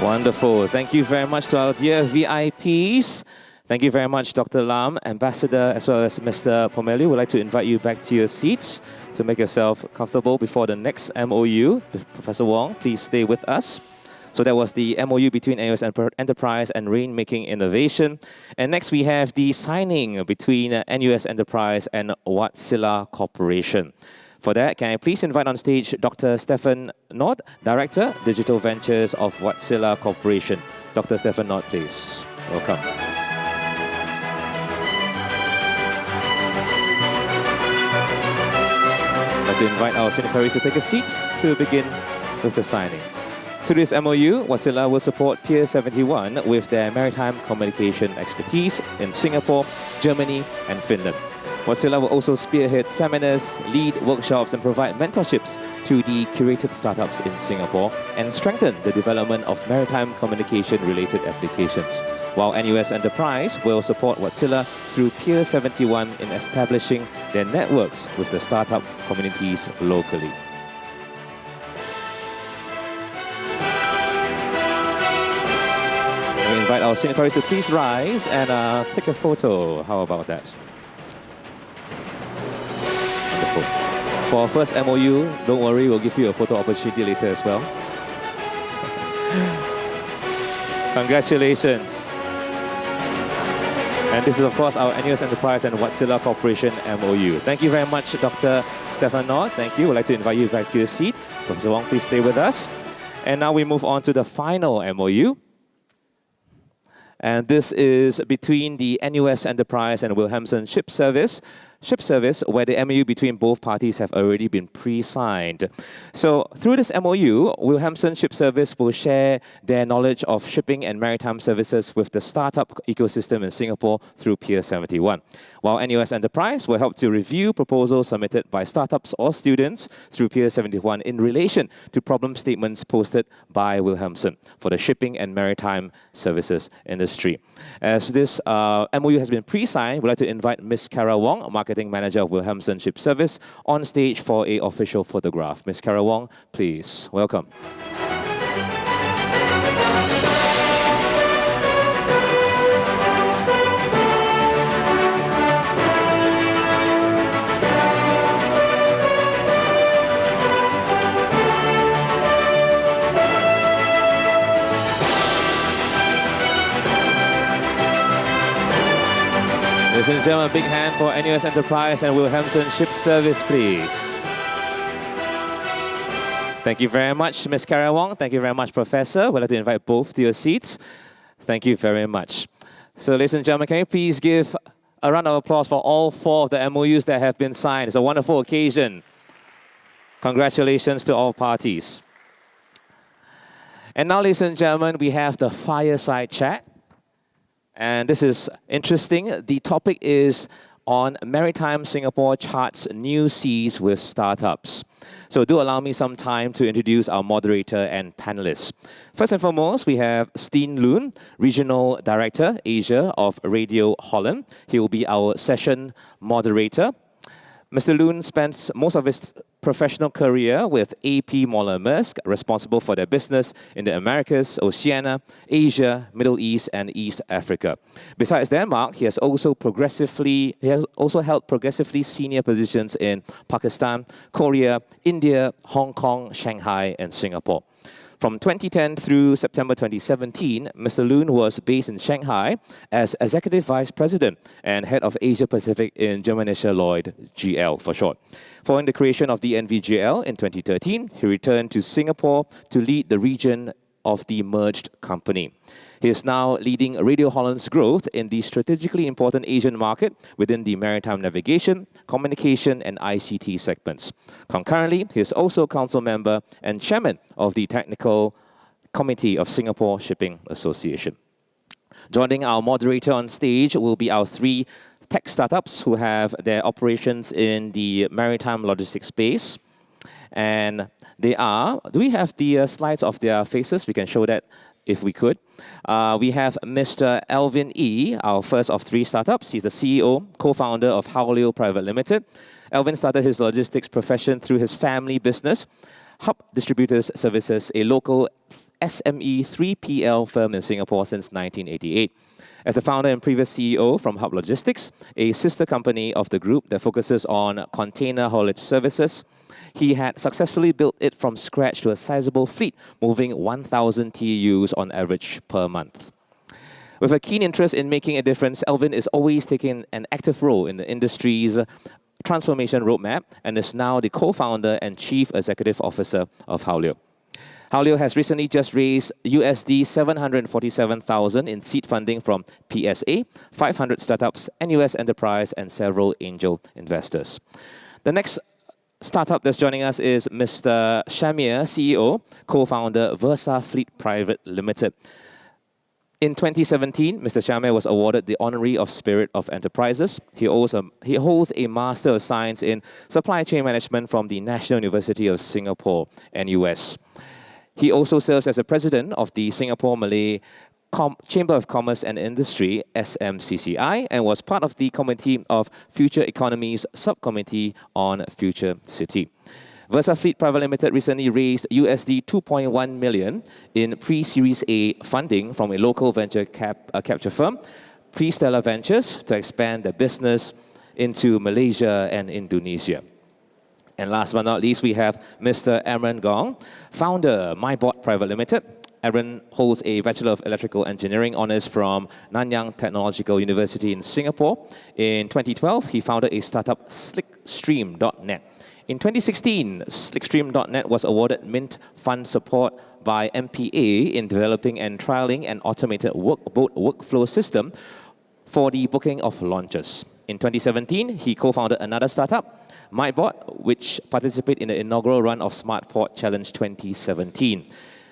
Wonderful. Thank you very much to our dear VIPs. Thank you very much, Dr. Lam, Ambassador, as well as Mr. Pomelu. We'd like to invite you back to your seats to make yourself comfortable before the next MOU. Professor Wong, please stay with us. So that was the MOU between NUS Enterprise and Rainmaking Innovation. And next we have the signing between NUS Enterprise and Wärtsilä Corporation. For that, can I please invite on stage Dr. Stefan Nord, Director, Digital Ventures of Wärtsilä Corporation. Dr. Stefan Nord, please. Welcome. I'd like to invite our signatories to take a seat to begin with the signing. Through this MOU, Wärtsilä will support Pier 71 with their maritime communication expertise in Singapore, Germany, and Finland. Wärtsilä will also spearhead seminars, lead workshops, and provide mentorships to the curated startups in Singapore and strengthen the development of maritime communication-related applications. While NUS Enterprise will support Wärtsilä through Pier 71 in establishing their networks with the startup communities locally. We invite our signatories to please rise and take a photo. How about that? Wonderful. For our first MOU, don't worry, we'll give you a photo opportunity later as well. Congratulations. And this is, of course, our NUS Enterprise and Wärtsilä Corporation MOU. Thank you very much, Dr. Stefan Nord. Thank you. We'd like to invite you back to your seat. Professor Wong, please stay with us. And now we move on to the final MOU. And this is between the NUS Enterprise and Wilhelmsen Ship Service, where the MOU between both parties have already been pre-signed. So through this MOU, Wilhelmsen Ship Service will share their knowledge of shipping and maritime services with the startup ecosystem in Singapore through Pier 71, while NUS Enterprise will help to review proposals submitted by startups or students through Pier 71 in relation to problem statements posted by Wilhelmsen for the shipping and maritime services industry. As this MOU has been pre-signed, we'd like to invite Ms. Kara Wong, Marketing Manager of Wilhelmsen Ship Service, on stage for an official photograph. Ms. Kara Wong, please. Welcome. Ladies and gentlemen, a big hand for NUS Enterprise and Wilhelmsen Ship Service, please. Thank you very much, Ms. Kara Wong. Thank you very much, Professor. We'd like to invite both to your seats. Thank you very much. So, ladies and gentlemen, can you please give a round of applause for all four of the MOUs that have been signed? It's a wonderful occasion. Congratulations to all parties. And now, ladies and gentlemen, we have the fireside chat. And this is interesting. The topic is on Maritime Singapore charts new seas with startups. So do allow me some time to introduce our moderator and panelists. First and foremost, we have Steen Lund, Regional Director, Asia of Radio Holland. He will be our session moderator. Mr. Lund spends most of his professional career with AP Moller-Maersk, responsible for their business in the Americas, Oceania, Asia, Middle East, and East Africa. Besides Denmark, he has also held progressively senior positions in Pakistan, Korea, India, Hong Kong, Shanghai, and Singapore. From 2010 through September 2017, Mr. Lund was based in Shanghai as Executive Vice President and Head of Asia Pacific in Germanischer Lloyd, GL for short. Following the creation of the NVGL in 2013, he returned to Singapore to lead the region of the merged company. He is now leading Radio Holland's growth in the strategically important Asian market within the maritime navigation, communication, and ICT segments. Concurrently, he is also council member and chairman of the Technical Committee of Singapore Shipping Association. Joining our moderator on stage will be our three tech startups who have their operations in the maritime logistics space. And they are, do we have the slides of their faces? We can show that if we could. We have Mr. Alvin E., our first of three startups. He's the CEO, co-founder of Haulio Private Limited. Alvin started his logistics profession through his family business, Hub Distributors Services, a local SME 3PL firm in Singapore since 1988. As the founder and previous CEO from Hub Logistics, a sister company of the group that focuses on container haulage services, he had successfully built it from scratch to a sizable fleet, moving 1,000 TEUs on average per month. With a keen interest in making a difference, Alvin is always taking an active role in the industry's transformation roadmap and is now the co-founder and chief executive officer of Haulio. Haulio has recently just raised USD 747,000 in seed funding from PSA, 500 startups, NUS Enterprise, and several angel investors. The next startup that's joining us is Mr. Shamir, CEO, co-founder Versa Fleet Private Limited. In 2017, Mr. Shamir was awarded the Honorary of Spirit of Enterprises. He holds a Master of Science in Supply Chain Management from the National University of Singapore, NUS. He also serves as the president of the Singapore Malay Chamber of Commerce and Industry, SMCCI, and was part of the Committee of Future Economies Subcommittee on Future City. Versa Fleet Private Limited recently raised USD 2.1 million in pre-Series A funding from a local venture capture firm, Pre-Stellar Ventures, to expand the business into Malaysia and Indonesia. And last but not least, we have Mr. Aaron Gong, founder MyBot Private Limited. Aaron holds a Bachelor of Electrical Engineering honours from Nanyang Technological University in Singapore. In 2012, he founded a startup, Slickstream.net. In 2016, Slickstream.net was awarded Mint Fund Support by MPA in developing and trialling an automated boat workflow system for the booking of launches. In 2017, he co-founded another startup, MyBot, which participated in the inaugural run of SmartPort Challenge 2017.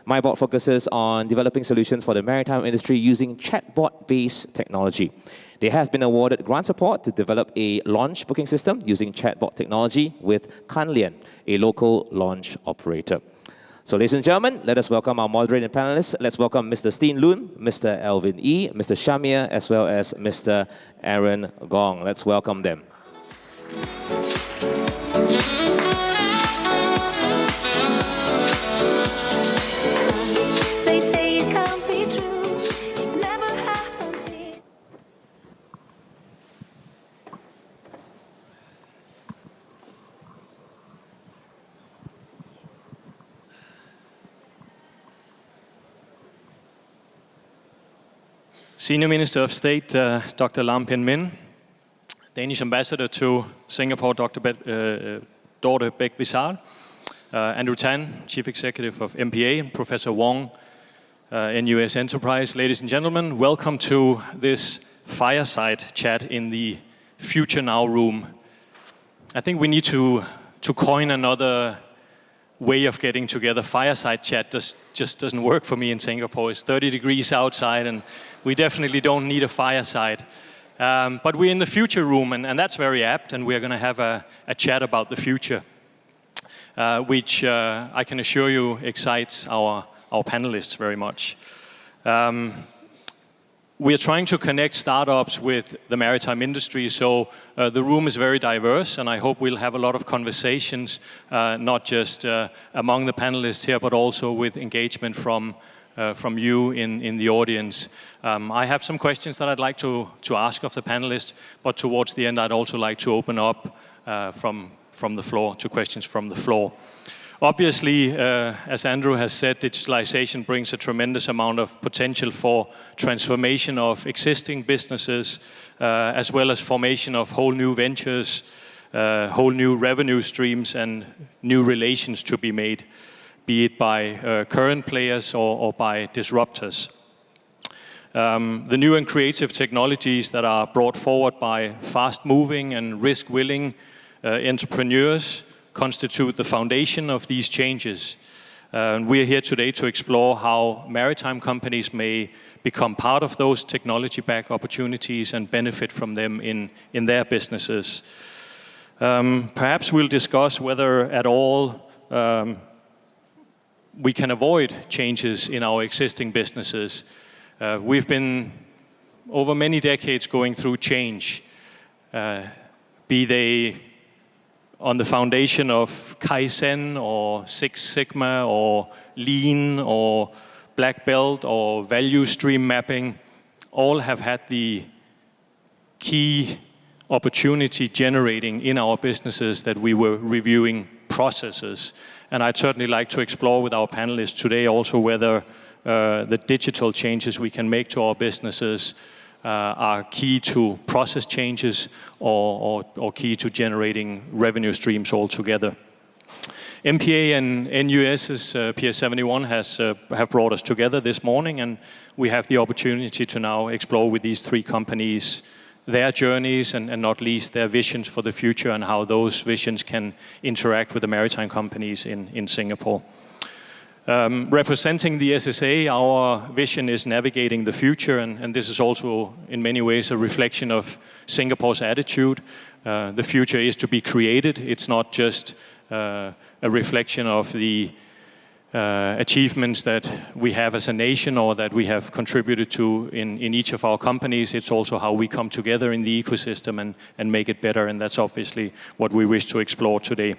MyBot focuses on developing solutions for the maritime industry using chatbot-based technology. They have been awarded grant support to develop a launch booking system using chatbot technology with Kanlian, a local launch operator. So ladies and gentlemen, let us welcome our moderating panelists. Let's welcome Mr. Steen Lund, Mr. Alvin E., Mr. Shamir, as well as Mr. Aaron Gong. Let's welcome them. Senior Minister of State, Dr. Lam Pin Min, Danish Ambassador to Singapore, Dr. Dorte Bech-Vissar, Andrew Tan, Chief Executive of MPA, and Professor Wong, NUS Enterprise. Ladies and gentlemen, welcome to this fireside chat in the Futurenow room. I think we need to coin another way of getting together. Fireside chat just doesn't work for me in Singapore. It's 30 degrees outside and we definitely don't need a fireside. But we're in the future room and that's very apt, and we're going to have a chat about the future, which I can assure you excites our panelists very much. We are trying to connect startups with the maritime industry, so the room is very diverse, and I hope we'll have a lot of conversations, not just among the panelists here, but also with engagement from you in the audience. I have some questions that I'd like to ask of the panelists, but towards the end I'd also like to open up from the floor to questions from the floor. Obviously, as Andrew has said, digitalization brings a tremendous amount of potential for transformation of existing businesses, as well as formation of whole new ventures, whole new revenue streams and new relations to be made, be it by current players or by disruptors. The new and creative technologies that are brought forward by fast-moving and risk-willing entrepreneurs constitute the foundation of these changes. We are here today to explore how maritime companies may become part of those technology-backed opportunities and benefit from them in their businesses. Perhaps we'll discuss whether at all we can avoid changes in our existing businesses. We've been, over many decades, going through change, be they on the foundation of Kaizen or Six Sigma or Lean or Black Belt or value stream mapping, all have had the key opportunity generating in our businesses that we were reviewing processes. And I'd certainly like to explore with our panelists today also whether the digital changes we can make to our businesses are key to process changes or key to generating revenue streams altogether. MPA and NUS's PS71 have brought us together this morning, and we have the opportunity to now explore with these three companies their journeys and not least their visions for the future and how those visions can interact with the maritime companies in Singapore. Representing the SSA, our vision is navigating the future, and this is also in many ways a reflection of Singapore's attitude. The future is to be created. It's not just a reflection of the achievements that we have as a nation or that we have contributed to in each of our companies. It's also how we come together in the ecosystem and make it better, and that's obviously what we wish to explore today.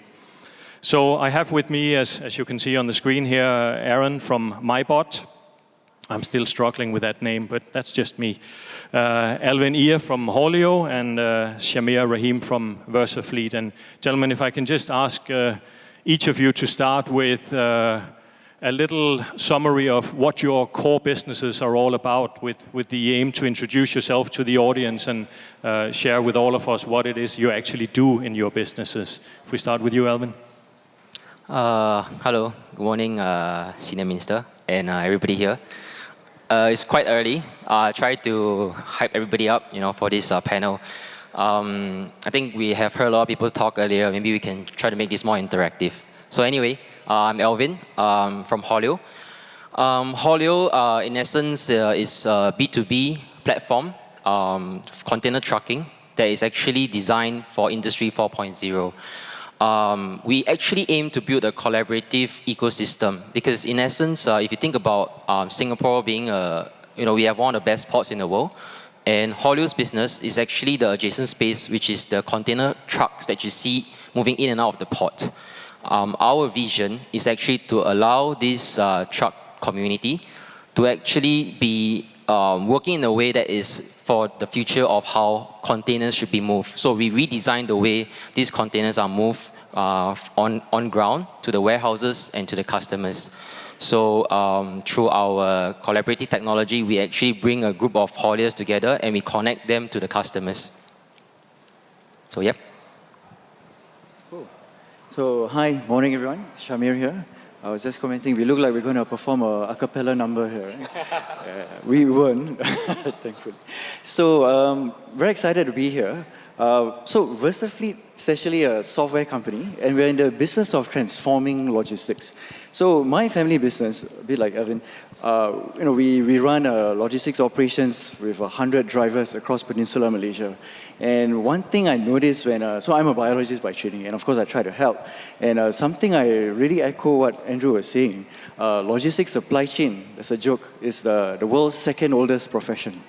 So I have with me, as you can see on the screen here, Aaron from MyBot. I'm still struggling with that name, but that's just me. Alvin from Haulio and Shamir Rahim from VersaFleet. And gentlemen, if I can just ask each of you to start with a little summary of what your core businesses are all about with the aim to introduce yourself to the audience and share with all of us what it is you actually do in your businesses. If we start with you, Alvin. Hello, good morning, Senior Minister and everybody here. It's quite early. I tried to hype everybody up, for this panel. I think we have heard a lot of people talk earlier. Maybe we can try to make this more interactive. So anyway, I'm Alvin from Haulio. Haulio, in essence, is a B2B platform, container trucking, that is actually designed for Industry 4.0. We actually aim to build a collaborative ecosystem because, in essence, if you think about Singapore being we have one of the best ports in the world, and Haulio's business is actually the adjacent space, which is the container trucks that you see moving in and out of the port. Our vision is actually to allow this truck community to actually be working in a way that is for the future of how containers should be moved. So we redesigned the way these containers are moved on ground to the warehouses and to the customers. So through our collaborative technology, we actually bring a group of hauliers together and we connect them to the customers. So, yep. Cool. So, hi, morning everyone. Shamir here. I was just commenting, we look like we're going to perform a cappella number here. Right? We weren't, thankfully. So, very excited to be here. So, VersaFleet is actually a software company, and we're in the business of transforming logistics. So, my family business, a bit like Alvin, we run logistics operations with 100 drivers across Peninsular Malaysia. And one thing I noticed so I'm a biologist by training, and of course I try to help. And something I really echo what Andrew was saying, logistics supply chain, that's a joke, is the world's second oldest profession.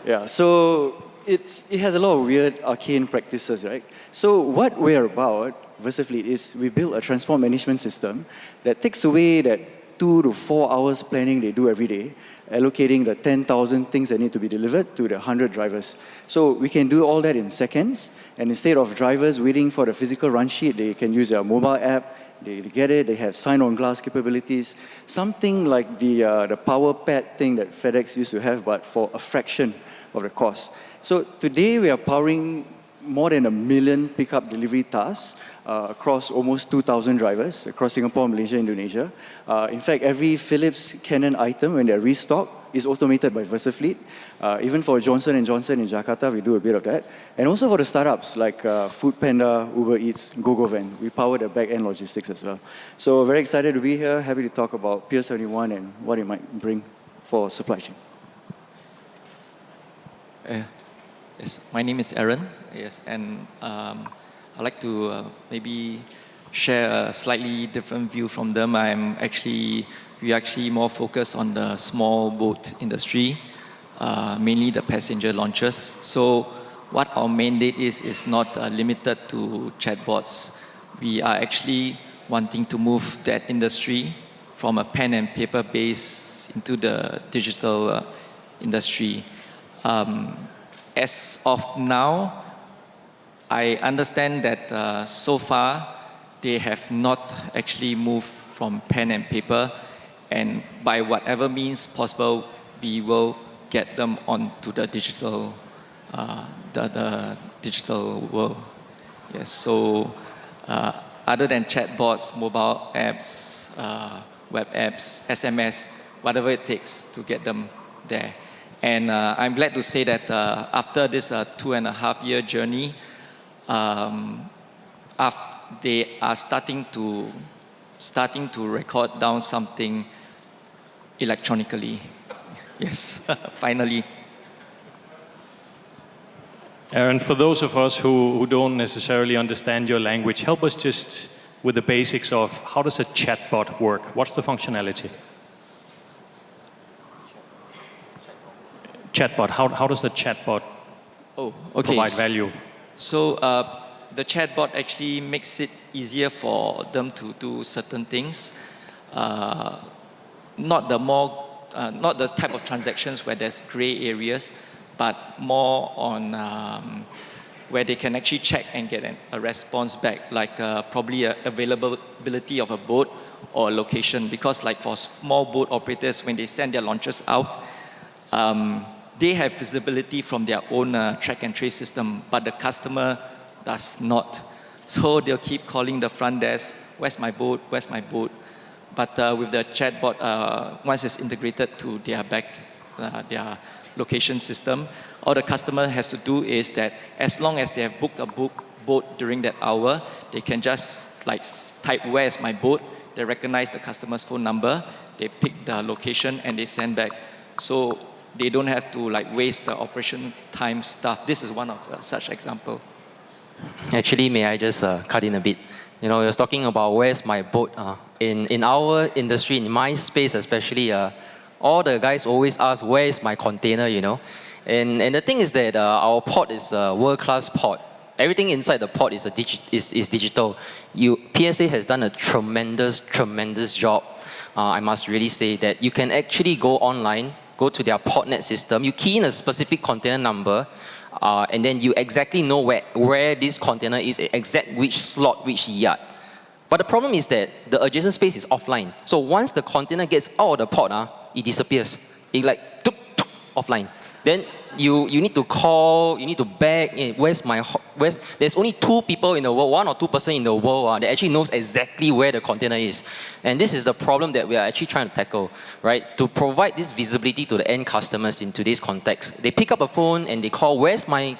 Yeah, so it has a lot of weird arcane practices, right? So what we're about, VersaFleet, is we build a transport management system that takes away that 2 to 4 hours planning they do every day, allocating the 10,000 things that need to be delivered to the 100 drivers. So we can do all that in seconds, and instead of drivers waiting for the physical run sheet, they can use their mobile app, they get it, they have sign-on-glass capabilities, something like the power pad thing that FedEx used to have, but for a fraction of the cost. So today we are powering more than 1 million pickup delivery tasks across almost 2,000 drivers across Singapore, Malaysia, Indonesia. In fact, every Philips Canon item, when they're restocked, is automated by VersaFleet. Even for Johnson & Johnson in Jakarta, we do a bit of that. And also for the startups like Foodpanda, Uber Eats, GoGoVan, we power the back-end logistics as well. So very excited to be here, happy to talk about PS71 and what it might bring for supply chain. Yes, my name is Aaron. Yes, and I'd like to maybe share a slightly different view from them. We actually more focus on the small boat industry, mainly the passenger launches. So what our mandate is not limited to chatbots. We are actually wanting to move that industry from a pen and paper base into the digital industry. As of now, I understand that so far they have not actually moved from pen and paper, and by whatever means possible, we will get them onto the digital, the digital world. Yes. So other than chatbots, mobile apps, web apps, SMS, whatever it takes to get them there. And I'm glad to say that after this 2.5-year journey, they are starting to record down something electronically. Yes, finally. Aaron, for those of us who don't necessarily understand your language, help us just with the basics of how does a chatbot work? What's the functionality? Chatbot, how does the chatbot provide value? So the chatbot actually makes it easier for them to do certain things. Not the type of transactions where there's gray areas, but more on where they can actually check and get a response back, like probably availability of a boat or a location. Because like for small boat operators, when they send their launches out, they have visibility from their own track and trace system, but the customer does not. So they'll keep calling the front desk, where's my boat, where's my boat? But with the chatbot, once it's integrated to their their location system, all the customer has to do is that as long as they have booked a boat during that hour, they can just like type where's my boat, they recognize the customer's phone number, they pick the location and they send back. So they don't have to like waste the operation time stuff. This is one of such example. Actually, may I just cut in a bit? You know, you're talking about where's my boat. In our industry, in my space especially, all the guys always ask, where is my container, you know? And the thing is that our port is a world-class port. Everything inside the port is digital. PSA has done a tremendous job. I must really say that you can actually go online, go to their portnet system, you key in a specific container number, and then you exactly know where this container is, exact which slot, which yard. But the problem is that the adjacent space is offline. So once the container gets out of the port, it disappears. It like offline. Then you need to call, you need to beg. There's only 2 people in the world, 1 or 2 person in the world that actually knows exactly where the container is. And this is the problem that we are actually trying to tackle, right? To provide this visibility to the end customers in today's context. They pick up a phone and they call, where's my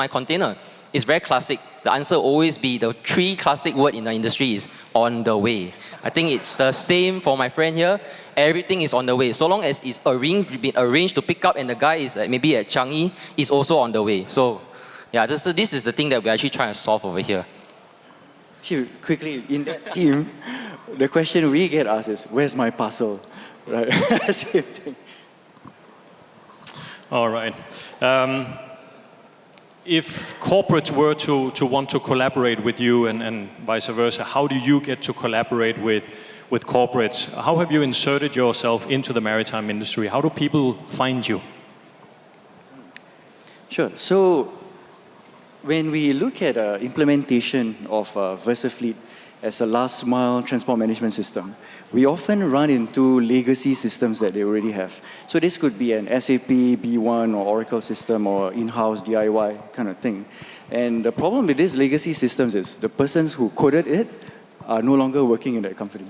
container? It's very classic. The answer will always be the 3 classic word in the industry is on the way. I think it's the same for my friend here. Everything is on the way. So long as it's been arranged to pick up and the guy is maybe at Changi, it's also on the way. So yeah, this is the thing that we're actually trying to solve over here. Quickly, in that team, the question we get asked is, where's my parcel? Right? Same thing. All right. If corporates were to want to collaborate with you and vice versa, how do you get to collaborate with corporates? How have you inserted yourself into the maritime industry? How do people find you? Sure. So when we look at implementation of VersaFleet as a last mile transport management system, we often run into legacy systems that they already have. So this could be an SAP B1 or Oracle system or in-house DIY kind of thing. And the problem with these legacy systems is the persons who coded it are no longer working in that company.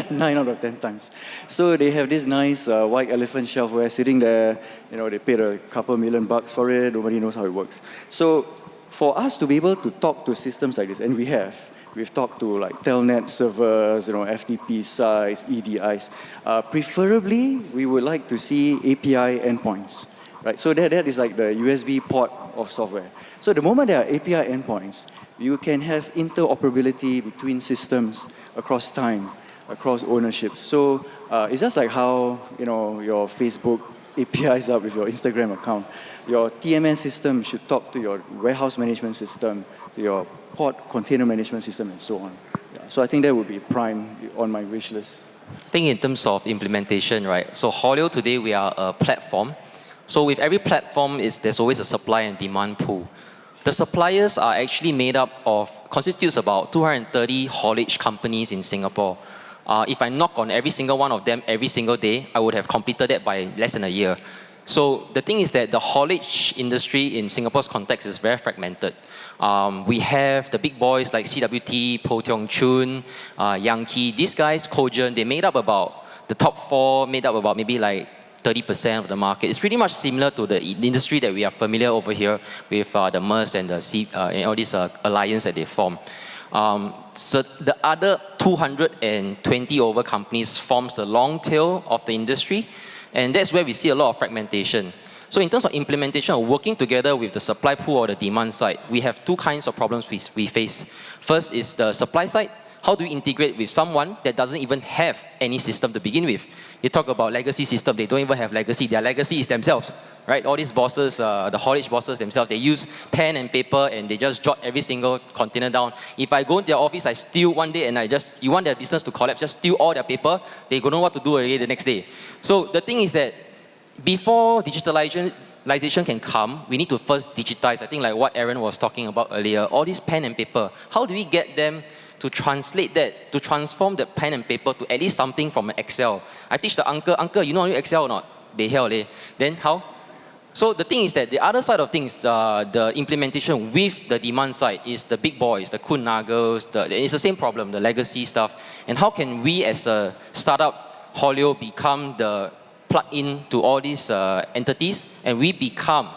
9 out of 10 times. So they have this nice white elephant shelfware sitting there. You know, they paid a couple $1 million for it. Nobody knows how it works. So for us to be able to talk to systems like this, and we've talked to like telnet servers, FTP sites, EDIs. Preferably, we would like to see API endpoints, right? So that is like the USB port of software. So the moment there are API endpoints, you can have interoperability between systems across time, across ownership. So it's just like how your Facebook APIs up with your Instagram account. your TMS system should talk to your warehouse management system, to your port container management system, and so on. Yeah, so I think that would be prime on my wish list. I think in terms of implementation, right? So Haulio today, we are a platform. So with every platform, there's always a supply and demand pool. The suppliers are actually constitutes about 230 haulage companies in Singapore. If I knock on every single one of them every single day, I would have completed that by less than a year. So the thing is that the haulage industry in Singapore's context is very fragmented. We have the big boys like CWT, Po Tiong Chun, Yankee. These guys, Cogent, they made up about, the top four made up about maybe like 30% of the market. It's pretty much similar to the industry that we are familiar over here with the MERS and the all these alliance that they form. So the other 220 over companies forms the long tail of the industry, and that's where we see a lot of fragmentation. So in terms of implementation or working together with the supply pool or the demand side, we have two kinds of problems we face. First is the supply side. How do we integrate with someone that doesn't even have any system to begin with? You talk about legacy system, they don't even have legacy. Their legacy is themselves, right? All these bosses, the haulage bosses themselves, they use pen and paper and they just jot every single container down. If I go into their office, I steal one day and you want their business to collapse, just steal all their paper, they don't know what to do already the next day. So the thing is that before digitalization can come, we need to first digitize. I think like what Aaron was talking about earlier, all this pen and paper. How do we get them to translate that, to transform the pen and paper to at least something from Excel? I teach the uncle, you know Excel or not? Then how? So the thing is that the other side of things, the implementation with the demand side is the big boys, the Kuhn Nagels, it's the same problem, the legacy stuff. And how can we as a startup, Haulio, become the plug-in to all these entities, and we become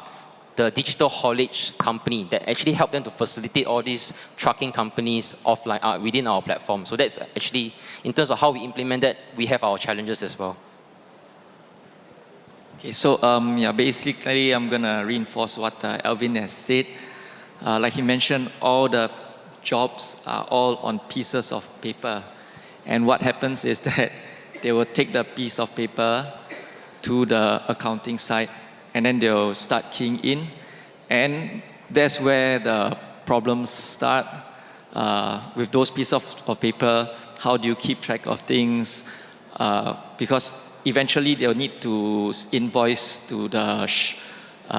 the digital haulage company that actually help them to facilitate all these trucking companies offline within our platform. So that's actually, in terms of how we implement that, we have our challenges as well. Okay, so yeah, basically I'm gonna reinforce what Alvin has said. Like he mentioned, all the jobs are all on pieces of paper. And what happens is that they will take the piece of paper to the accounting side, and then they'll start keying in. And that's where the problems start. With those pieces of paper, how do you keep track of things? Because eventually they'll need to invoice to the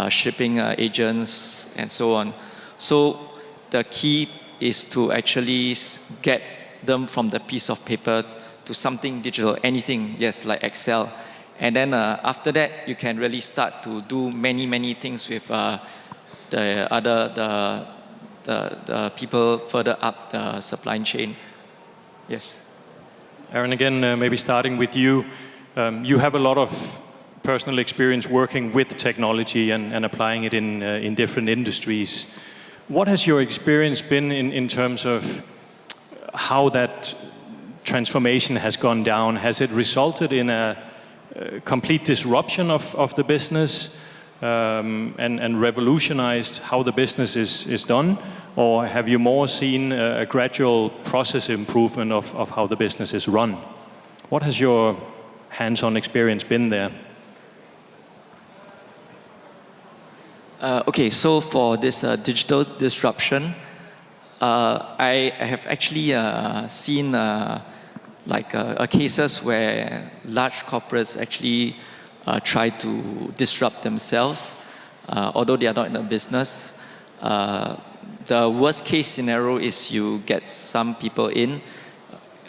shipping agents and so on. So the key is to actually get them from the piece of paper to something digital, anything, yes, like Excel. And then after that, you can really start to do many things with the people further up the supply chain. Yes. Aaron, again, maybe starting with you. You have a lot of personal experience working with technology and applying it in different industries. What has your experience been in terms of how that transformation has gone down? Has it resulted in a complete disruption of the business and revolutionized how the business is done? Or have you more seen a gradual process improvement of how the business is run? What has your hands-on experience been there? Okay, so for this digital disruption, I have actually seen cases where large corporates actually try to disrupt themselves, although they are not in a business. The worst case scenario is you get some people in,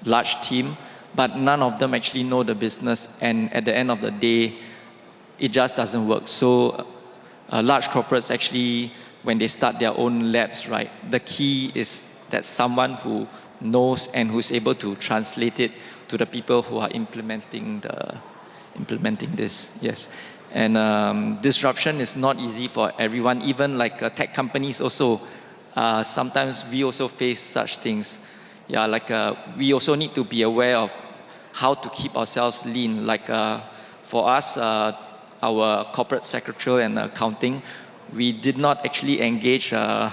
large team, but none of them actually know the business, and at the end of the day, it just doesn't work. So large corporates actually, when they start their own labs, right, the key is that someone who knows and who's able to translate it to the people who are implementing this. Yes, and disruption is not easy for everyone. Even like tech companies also, sometimes we also face such things. Yeah, like we also need to be aware of how to keep ourselves lean. Like for us, our corporate secretarial and accounting, we did not actually engage a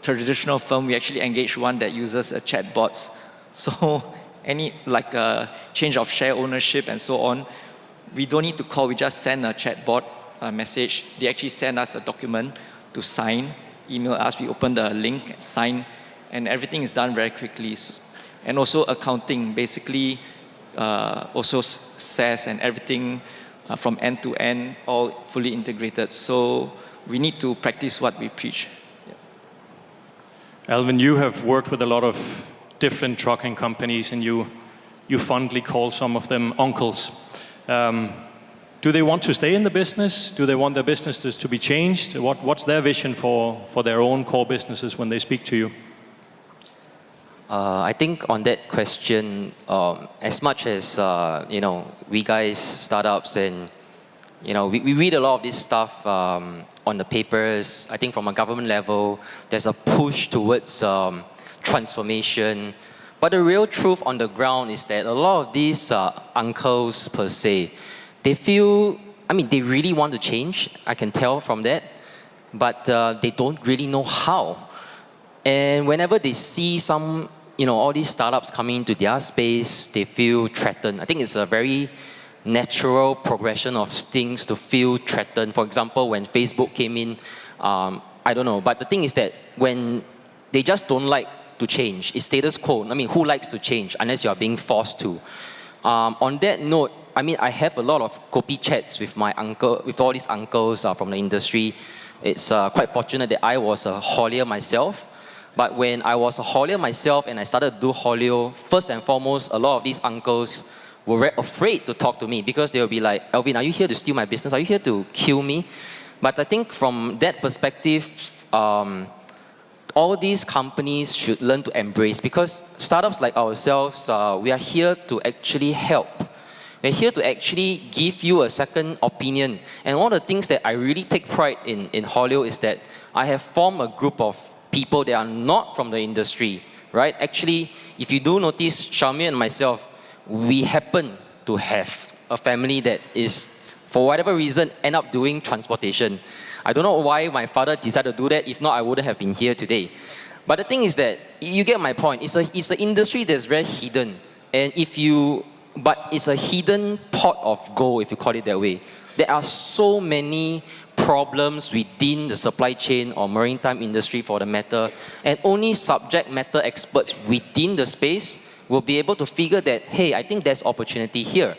traditional firm. We actually engaged one that uses chatbots. So any like change of share ownership and so on, we don't need to call. We just send a chatbot message. They actually send us a document to sign, email us, we open the link, sign, and everything is done very quickly. And also accounting, basically also SaaS and everything from end to end, all fully integrated. So we need to practice what we preach. Alvin, you have worked with a lot of different trucking companies, and you fondly call some of them uncles. Do they want to stay in the business? Do they want their businesses to be changed? What's their vision for their own core businesses when they speak to you? I think on that question, as much as we guys, startups, and we read a lot of this stuff on the papers. I think from a government level, there's a push towards transformation. But the real truth on the ground is that a lot of these uncles per se, they feel, they really want to change. I can tell from that, but they don't really know how. And whenever they see some, all these startups coming into their space, they feel threatened. I think it's a very natural progression of things to feel threatened. For example, when Facebook came in, I don't know. But the thing is that when they just don't like to change, it's status quo. Who likes to change unless you are being forced to? On that note, I have a lot of kopi chats with my uncle, with all these uncles from the industry. It's quite fortunate that I was a haulier myself. But when I was a haulier myself and I started to do Haulio, first and foremost, a lot of these uncles were very afraid to talk to me because they would be like, Alvin, are you here to steal my business? Are you here to kill me? But I think from that perspective, all these companies should learn to embrace, because startups like ourselves, we are here to actually help. We're here to actually give you a second opinion. And one of the things that I really take pride in Haulio is that I have formed a group of people that are not from the industry, right? Actually, if you do notice, Shamir and myself, we happen to have a family that is, for whatever reason, end up doing transportation. I don't know why my father decided to do that. If not, I wouldn't have been here today. But the thing is that, you get my point. It's an industry that's very hidden. And but it's a hidden pot of gold, if you call it that way. There are so many problems within the supply chain or maritime industry for the matter, and only subject matter experts within the space will be able to figure that, hey, I think there's opportunity here.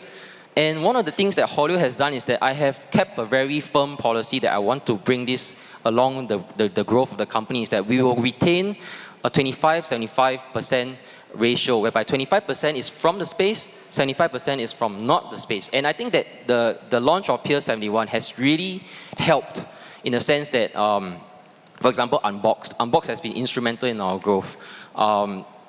And one of the things that Haulio has done is that I have kept a very firm policy that I want to bring this along the growth of the company, is that we will retain a 25-75% ratio, whereby 25% is from the space, 75% is from not the space. And I think that the launch of Pier 71 has really helped in the sense that, for example, Unboxed has been instrumental in our growth.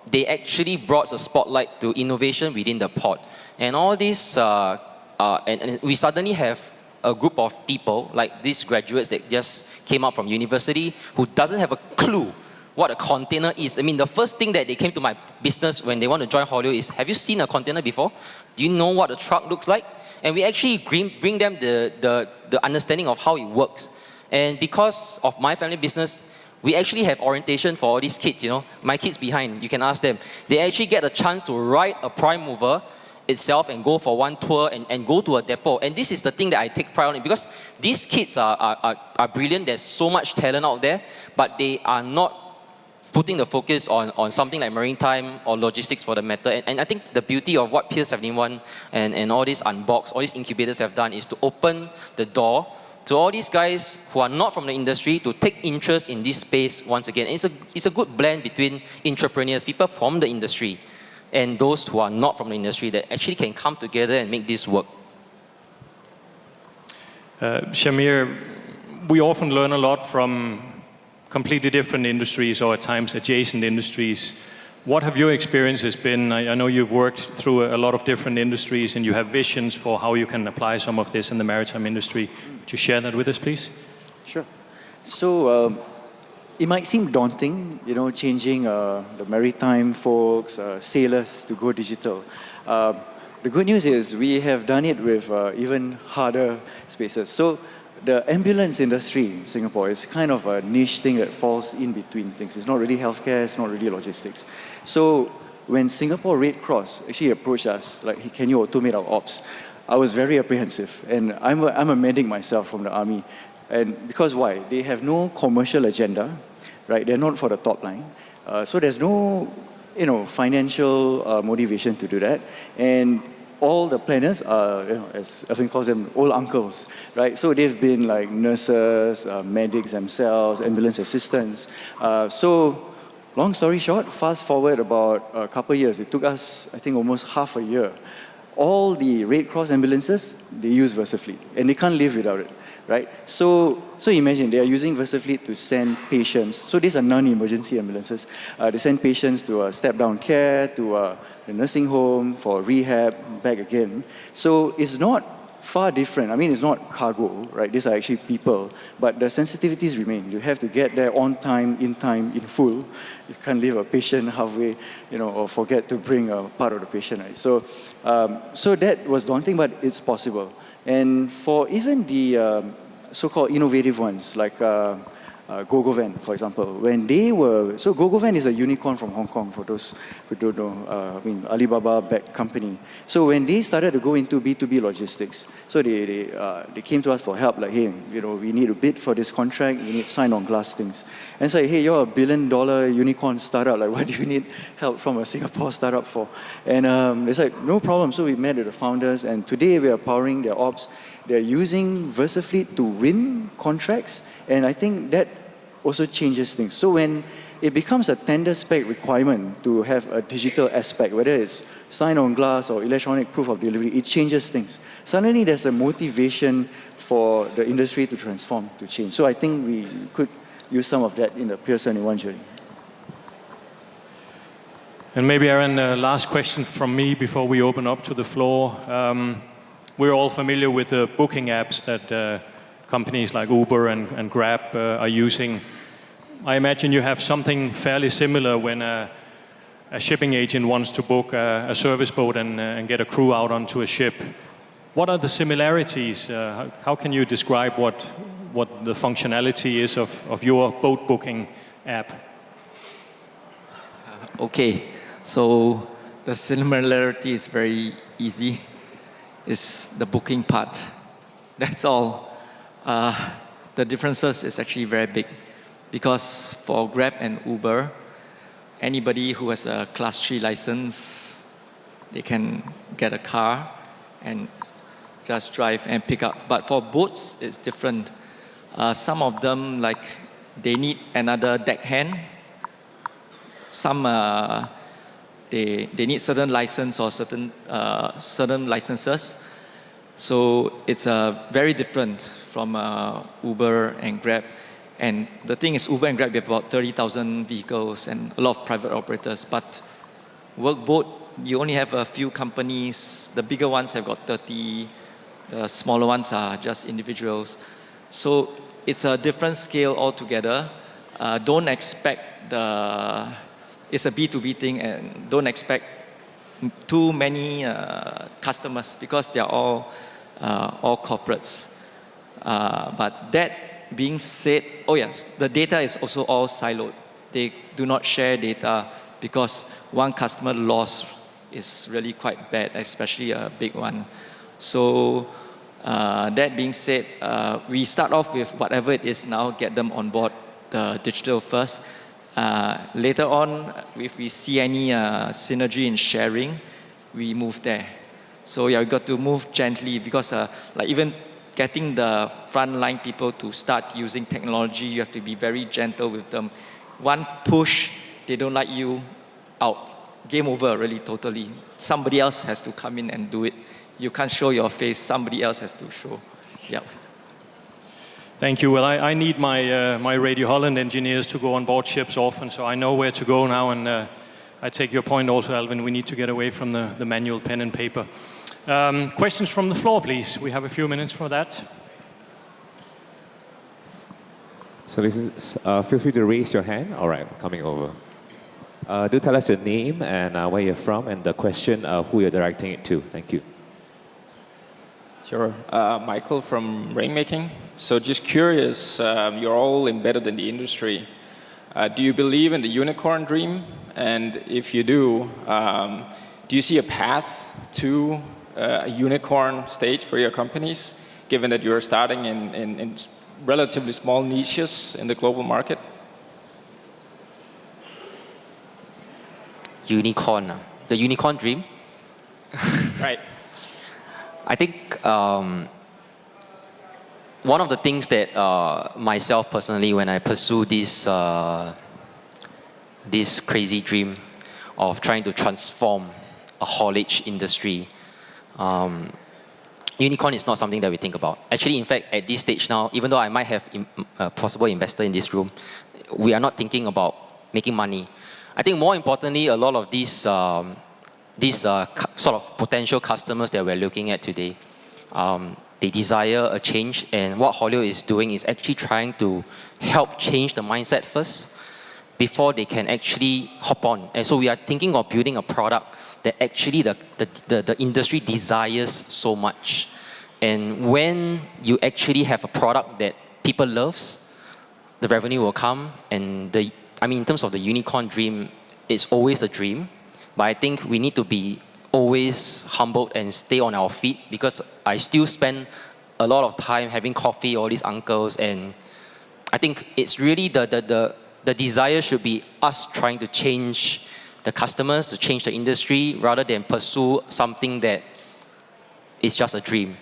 They actually brought a spotlight to innovation within the pod. And all this, and we suddenly have a group of people, like these graduates that just came out from university, who doesn't have a clue what a container is. The first thing that they came to my business when they want to join Haulio is, have you seen a container before? Do you know what a truck looks like? And we actually bring them the understanding of how it works. And because of my family business, we actually have orientation for all these kids, My kids behind, you can ask them. They actually get a chance to ride a prime mover itself and go for one tour and go to a depot. And this is the thing that I take pride on, because these kids are brilliant. There's so much talent out there, but they are not putting the focus on something like maritime or logistics for the matter. And I think the beauty of what Pier 71 and all these Unboxed, all these incubators have done is to open the door to all these guys who are not from the industry to take interest in this space once again. And it's a good blend between entrepreneurs, people from the industry, and those who are not from the industry that actually can come together and make this work. Shamir, we often learn a lot from completely different industries, or at times adjacent industries. What have your experiences been? I know you've worked through a lot of different industries and you have visions for how you can apply some of this in the maritime industry. Would you share that with us, please? Sure. So it might seem daunting, changing the maritime folks, sailors to go digital. The good news is we have done it with even harder spaces. So the ambulance industry in Singapore is kind of a niche thing that falls in between things. It's not really healthcare, it's not really logistics. So when Singapore Red Cross actually approached us, like, hey, can you automate our ops? I was very apprehensive. And I'm a medic myself from the army. And because why? They have no commercial agenda, right? They're not for the top line. So there's no, financial motivation to do that. And all the planners are, as Alvin calls them, old uncles, right? So they've been like nurses, medics themselves, ambulance assistants. So long story short, fast forward about a couple of years. It took us, I think, almost half a year. All the Red Cross ambulances, they use VersaFleet, and they can't live without it, right? So imagine they are using VersaFleet to send patients. So these are non-emergency ambulances. They send patients to step-down care, to the nursing home, for rehab, back again. So it's not far different. I mean, it's not cargo, right? These are actually people, but the sensitivities remain. You have to get there on time, in full. You can't leave a patient halfway, or forget to bring a part of the patient, right? So that was daunting, but it's possible. And for even the so-called innovative ones, like GoGoVan, for example, when they were, so GoGoVan is a unicorn from Hong Kong, for those who don't know, Alibaba-backed company. So when they started to go into B2B logistics, so they came to us for help, like, hey, we need to bid for this contract, we need sign-on glass things. And so, hey, you're a $1 billion unicorn startup, like, what do you need help from a Singapore startup for? And it's like, no problem. So we met with the founders, and today we are powering their ops. They're using VersaFleet to win contracts, and I think that also changes things. So when it becomes a tender spec requirement to have a digital aspect, whether it's sign-on glass or electronic proof of delivery, it changes things. Suddenly there's a motivation for the industry to transform, to change. So I think we could use some of that in the Pier 71 journey. And maybe, Aaron, last question from me before we open up to the floor. We're all familiar with the booking apps that companies like Uber and Grab are using. I imagine you have something fairly similar when a shipping agent wants to book a service boat and get a crew out onto a ship. What are the similarities? How can you describe what the functionality is of your boat booking app? Okay, so the similarity is very easy. It's the booking part. That's all. The differences is actually very big, because for Grab and Uber, anybody who has a Class 3 license, they can get a car and just drive and pick up. But for boats, it's different. Some of them, like, they need another deckhand. Some they need certain license or certain licenses. So it's very different from Uber and Grab. And the thing is, Uber and Grab have about 30,000 vehicles and a lot of private operators. But Workboat, you only have a few companies. The bigger ones have got 30. The smaller ones are just individuals. So it's a different scale altogether. Don't expect it's a B2B thing, and don't expect too many customers, because they're all corporates. But that being said, oh yes, the data is also all siloed. They do not share data, because one customer loss is really quite bad, especially a big one. So that being said, we start off with whatever it is now, get them on board the digital first. Later on, if we see any synergy in sharing, we move there. So yeah, we got to move gently, because like even getting the frontline people to start using technology, you have to be very gentle with them. One push, they don't like you, out. Game over, really, totally. Somebody else has to come in and do it. You can't show your face, somebody else has to show. Yep. Thank you. Well, I need my Radio Holland engineers to go on board ships often, so I know where to go now. And I take your point also, Alvin. We need to get away from the manual pen and paper. Questions from the floor, please. We have a few minutes for that. So feel free to raise your hand. All right, coming over. Do tell us your name and where you're from, and the question, who you're directing it to. Thank you. Sure. Michael from Reimagined. So just curious, you're all embedded in the industry. Do you believe in the unicorn dream? And if you do you see a path to a unicorn stage for your companies, given that you're starting in relatively small niches in the global market? Unicorn, the unicorn dream. Right. I think one of the things that myself personally, when I pursue this this crazy dream of trying to transform a haulage industry, unicorn is not something that we think about. Actually, in fact, at this stage now, even though I might have a possible investor in this room, we are not thinking about making money. I think more importantly, a lot of these sort of potential customers that we're looking at today, they desire a change, and what Haulio is doing is actually trying to help change the mindset first before they can actually hop on. And so we are thinking of building a product that actually the industry desires so much. And when you actually have a product that people loves, the revenue will come. And in terms of the unicorn dream, it's always a dream. But I think we need to be always humbled and stay on our feet, because I still spend a lot of time having coffee, all these uncles, and I think it's really the desire should be us trying to change the customers, to change the industry, rather than pursue something that is just a dream.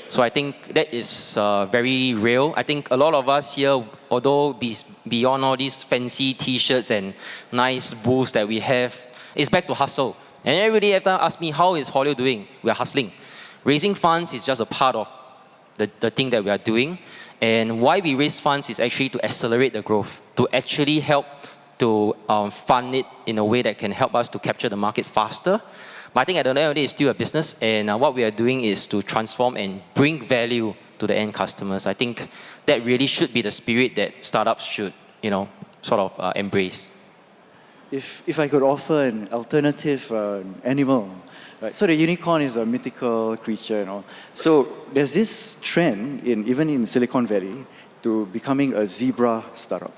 So I think that is very real. I think a lot of us here, although beyond all these fancy t-shirts and nice booths that we have, it's back to hustle. And everybody after asks me, how is Haulio doing? We are hustling. Raising funds is just a part of the thing that we are doing. And why we raise funds is actually to accelerate the growth, to actually help to fund it in a way that can help us to capture the market faster. But I think at the end of the day, it's still a business. And what we are doing is to transform and bring value to the end customers. I think that really should be the spirit that startups should, sort of embrace. If I could offer an alternative animal, right? So the unicorn is a mythical creature, So there's this trend even in Silicon Valley to becoming a zebra startup.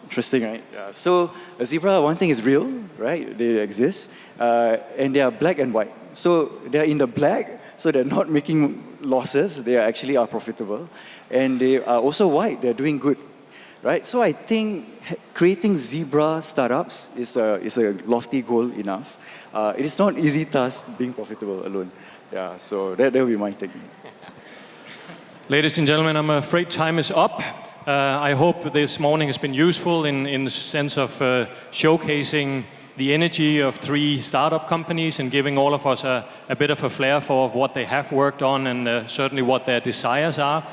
Interesting, right? Yeah. So a zebra, one thing is real, right? They exist, and they are black and white. So they are in the black, so they're not making losses. They actually are profitable, and they are also white. They're doing good. Right, so I think creating zebra startups is a lofty goal enough. It is not easy task being profitable alone. Yeah, so that will be my take. Ladies and gentlemen, I'm afraid time is up. I hope this morning has been useful in the sense of showcasing the energy of 3 startup companies and giving all of us a bit of a flair for what they have worked on and certainly what their desires are.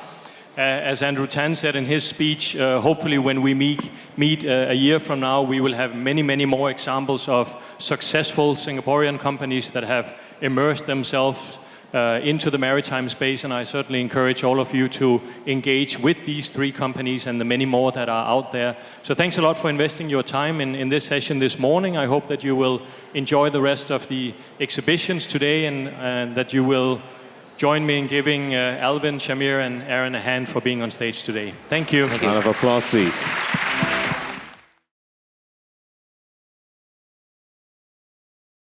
As Andrew Tan said in his speech, hopefully when we meet a year from now, we will have many, many more examples of successful Singaporean companies that have immersed themselves into the maritime space. And I certainly encourage all of you to engage with these 3 companies and the many more that are out there. So thanks a lot for investing your time in this session this morning. I hope that you will enjoy the rest of the exhibitions today and that you will join me in giving Alvin, Shamir, and Aaron a hand for being on stage today. Thank you. Round of applause, please.